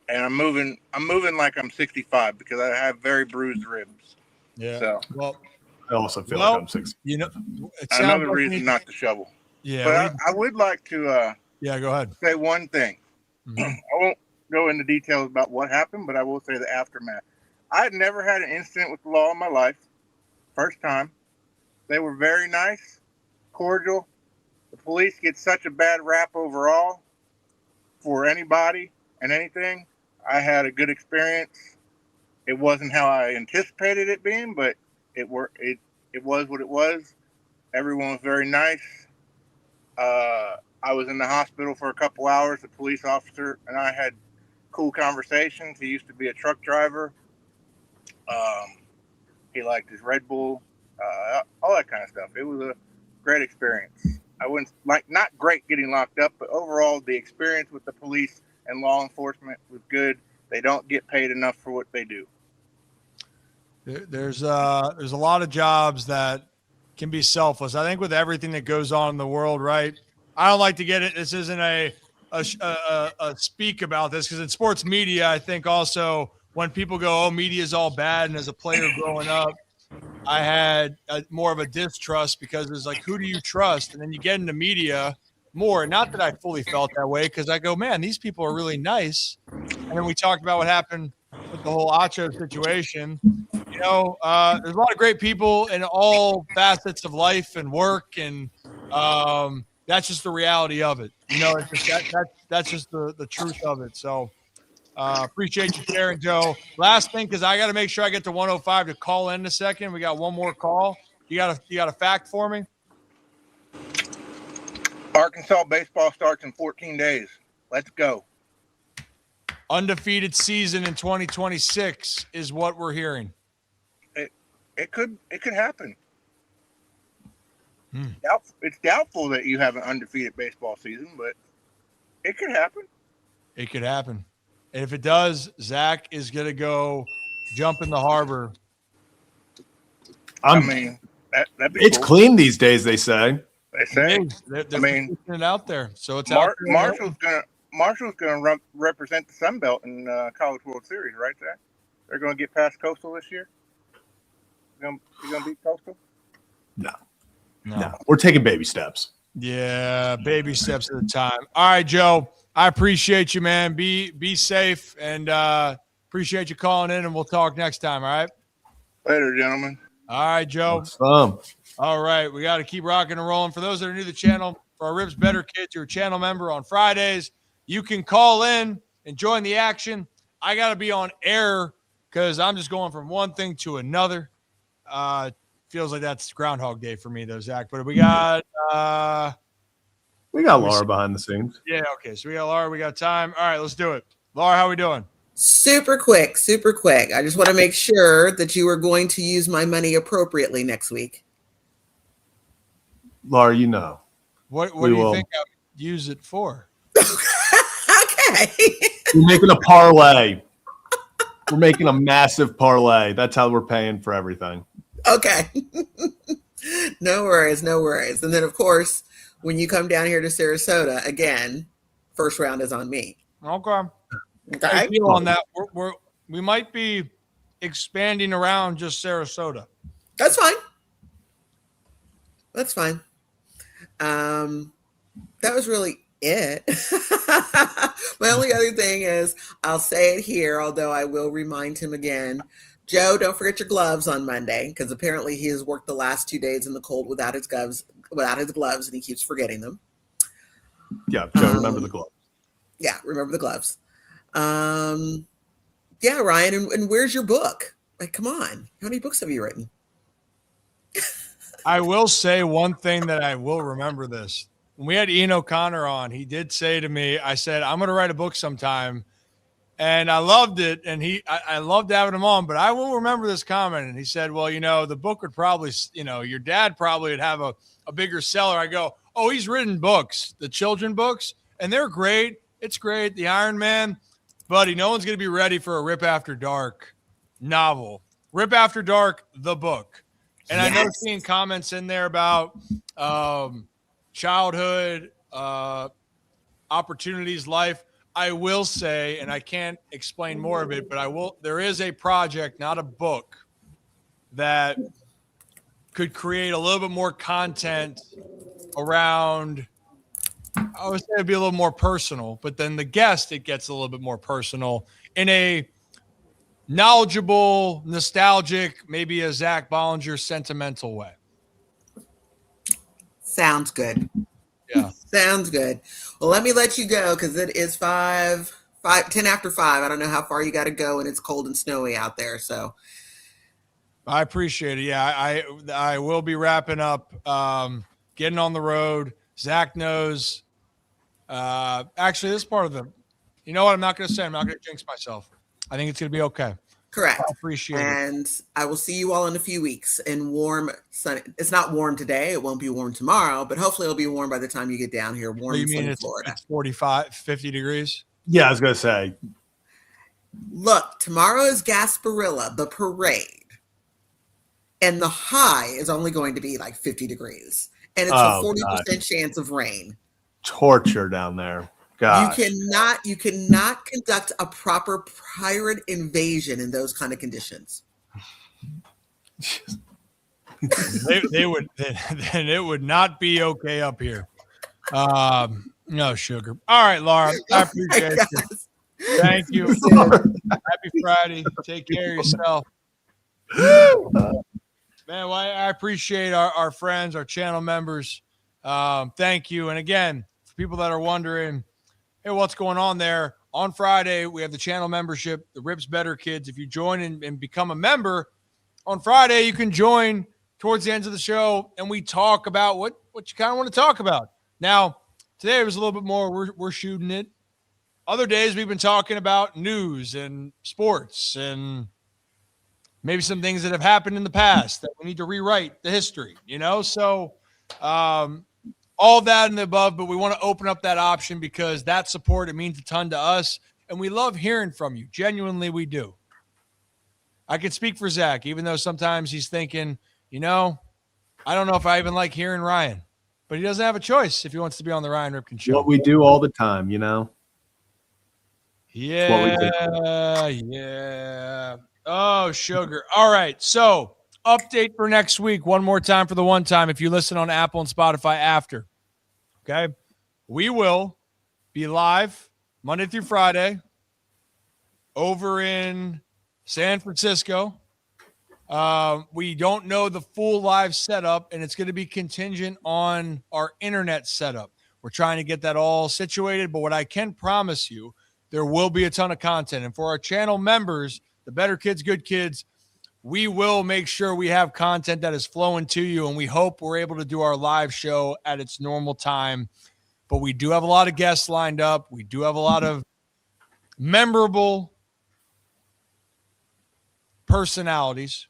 And I'm moving like I'm 65 because I have very bruised ribs. Yeah. So Well, I also feel like I'm 60. you know, it sounds another like reason not to shovel. Yeah. But I would like to yeah. Go ahead. say one thing. Mhm. I won't go into details about what happened, but I will say the aftermath. I had never had an incident with the law in my life. First time. They were very nice, cordial. The police get such a bad rap overall for anybody and anything. I had a good experience. It wasn't how I anticipated it being, but it was what it was. Everyone was very nice. I was in the hospital for a couple hours. The police officer and I had cool conversations. He used to be a truck driver. He liked his Red Bull, all that kind of stuff. It was a great experience. I wouldn't not great getting locked up, but overall the experience with the police and law enforcement was good. They don't get paid enough for what they do. There's a lot of jobs that can be selfless. I think with everything that goes on in the world, right? I don't like to get it. This isn't a speak about this because in sports media, I think also when people go, "Oh, media is all bad," and as a player growing up, I had more of a distrust because it's like, who do you trust? And then you get into media more. Not that I fully felt that way because I go, man, these people are really nice. And then we talked about what happened with the whole Acho situation. You know, there's a lot of great people in all facets of life and work, and that's just the reality of it. You know, it's just that's just the truth of it. So appreciate you sharing, Joe. Last thing, because I got to make sure I get to 105 to call in a second. We got one more call. You got a fact for me? Arkansas baseball starts in 14 days. Let's go. Undefeated season in 2026 is what we're hearing. It could happen. It's doubtful that you have an undefeated baseball season, but it could happen. It could happen. And if it does, Zach is going to go jump in the harbor. I mean, that'd be it's cool. clean these days, they say. They say. They're I mean, pushing it out there. So it's out there. Marshall's gonna represent the Sun Belt in College World Series, right, Zach? They're gonna get past Coastal this year. You gonna beat Coastal? No. We're taking baby steps. Yeah, baby steps at a time. All right, Joe. I appreciate you, man. Be safe, and appreciate you calling in, and we'll talk next time, all right? Later, gentlemen. All right, Joe. Awesome. All right, we got to keep rocking and rolling. For those that are new to the channel, for our Ribs Better kids, you're a channel member on Fridays. You can call in and join the action. I got to be on air because I'm just going from one thing to another. Feels like that's Groundhog Day for me, though, Zach. But we got Laura behind the scenes. Yeah, okay. So we got Laura. We got time. All right, let's do it. Laura, how we doing? Super quick. I just want to make sure that you are going to use my money appropriately next week. Laura, you know. What do you think I would use it for? Okay. We're making a parlay. We're making a massive parlay. That's how we're paying for everything. Okay. No worries. And then, of course, when you come down here to Sarasota, again, first round is on me. Okay. Okay. I feel on that. We might be expanding around just Sarasota. That's fine. That was really it. My only other thing is I'll say it here, although I will remind him again. Joe, don't forget your gloves on Monday, because apparently he has worked the last 2 days in the cold without his gloves, and he keeps forgetting them. Yeah, Joe, remember the gloves. Yeah, remember the gloves. Yeah, Ryan, and where's your book? Like, come on. How many books have you written? I will say one thing that I will remember this. When we had Ian O'Connor on, he did say to me, I said, I'm going to write a book sometime. And I loved it. And I loved having him on, but I will remember this comment. And he said, well, the book would probably, your dad probably would have a bigger seller. I go, oh, he's written books, the children books, and they're great. It's great. The Iron Man, buddy, no one's going to be ready for a Rip After Dark novel. Rip After Dark, the book. And I know seeing comments in there about childhood, opportunities, life. I will say, and I can't explain more of it, but there is a project, not a book, that could create a little bit more content around, I would say it'd be a little more personal, but then the guest, it gets a little bit more personal in a knowledgeable, nostalgic, maybe a Zach Bollinger sentimental way. Sounds good. Yeah. Sounds good. Well, let me let you go because it is 10 after 5. I don't know how far you got to go, and it's cold and snowy out there. So I appreciate it. Yeah, I will be wrapping up, getting on the road. Zach knows. Actually, this is part of you know what? I'm not going to say. I'm not going to jinx myself. I think it's going to be okay. correct. I appreciate it. And I will see you all in a few weeks in warm, sunny. It's not warm today. It won't be warm tomorrow, but hopefully it'll be warm by the time you get down here. Warm in sunny Florida. It's 45, 50 degrees? Yeah, I was going to say. Look, tomorrow is Gasparilla, the parade. And the high is only going to be like 50 degrees. And it's a 40% chance of rain. Torture down there. Gosh. You cannot conduct a proper pirate invasion in those kind of conditions. they would then it would not be okay up here. No sugar. All right, Laura. I appreciate it. Thank you. Happy Friday. Take care of yourself. Man, well, I appreciate our friends, our channel members. Thank you. And again, for people that are wondering, hey, what's going on there? On Friday, we have the channel membership, the Rips Better Kids. If you join and become a member, on Friday, you can join towards the end of the show, and we talk about what you kind of want to talk about. Now, today it was a little bit more, we're shooting it. Other days, we've been talking about news and sports and maybe some things that have happened in the past that we need to rewrite the history, So all that and the above, but we want to open up that option because that support, it means a ton to us, and we love hearing from you. Genuinely, we do. I can speak for Zach, even though sometimes he's thinking, I don't know if I even like hearing Ryan, but he doesn't have a choice if he wants to be on the Ryan Ripken show. What we do all the time, Yeah. Oh, sugar. All right. So update for next week. One more time for the one time. If you listen on Apple and Spotify after, okay, we will be live Monday through Friday over in San Francisco. We don't know the full live setup, and it's going to be contingent on our internet setup. We're trying to get that all situated, but what I can promise you, there will be a ton of content. And for our channel members, the Better Kids, Good Kids, we will make sure we have content that is flowing to you, and we hope we're able to do our live show at its normal time. But we do have a lot of guests lined up. We do have a lot of memorable personalities.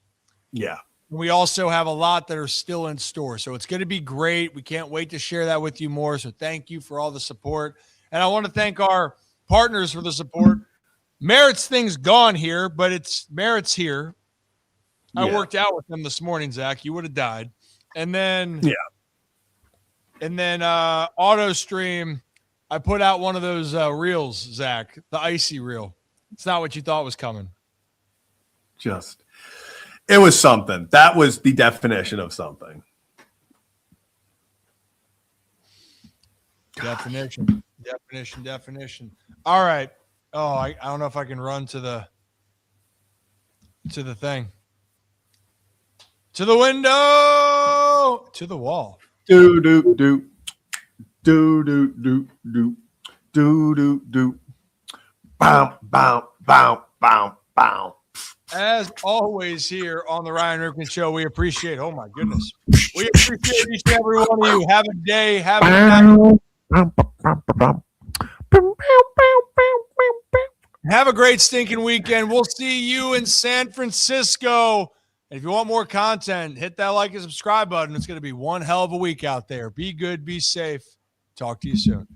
Yeah. We also have a lot that are still in store. So it's going to be great. We can't wait to share that with you more. So thank you for all the support. And I want to thank our partners for the support. Merritt's thing's gone here, but it's Merritt's here. I worked out with him this morning, Zach. You would have died. And then AutoStream, I put out one of those reels, Zach, the icy reel. It's not what you thought was coming. It was something. That was the definition of something. Definition. All right. Oh, I don't know if I can run to the thing. To the window. To the wall. Do do do. Do do do do. Do do do. Bow bow bow bow bow. as always here on the Ryan Ripken Show. We appreciate, oh my goodness. We appreciate each and every one of you. Have a day. Have a night. Have a great stinking weekend. We'll see you in San Francisco. And if you want more content, hit that like and subscribe button. It's going to be one hell of a week out there. Be good, be safe. Talk to you soon.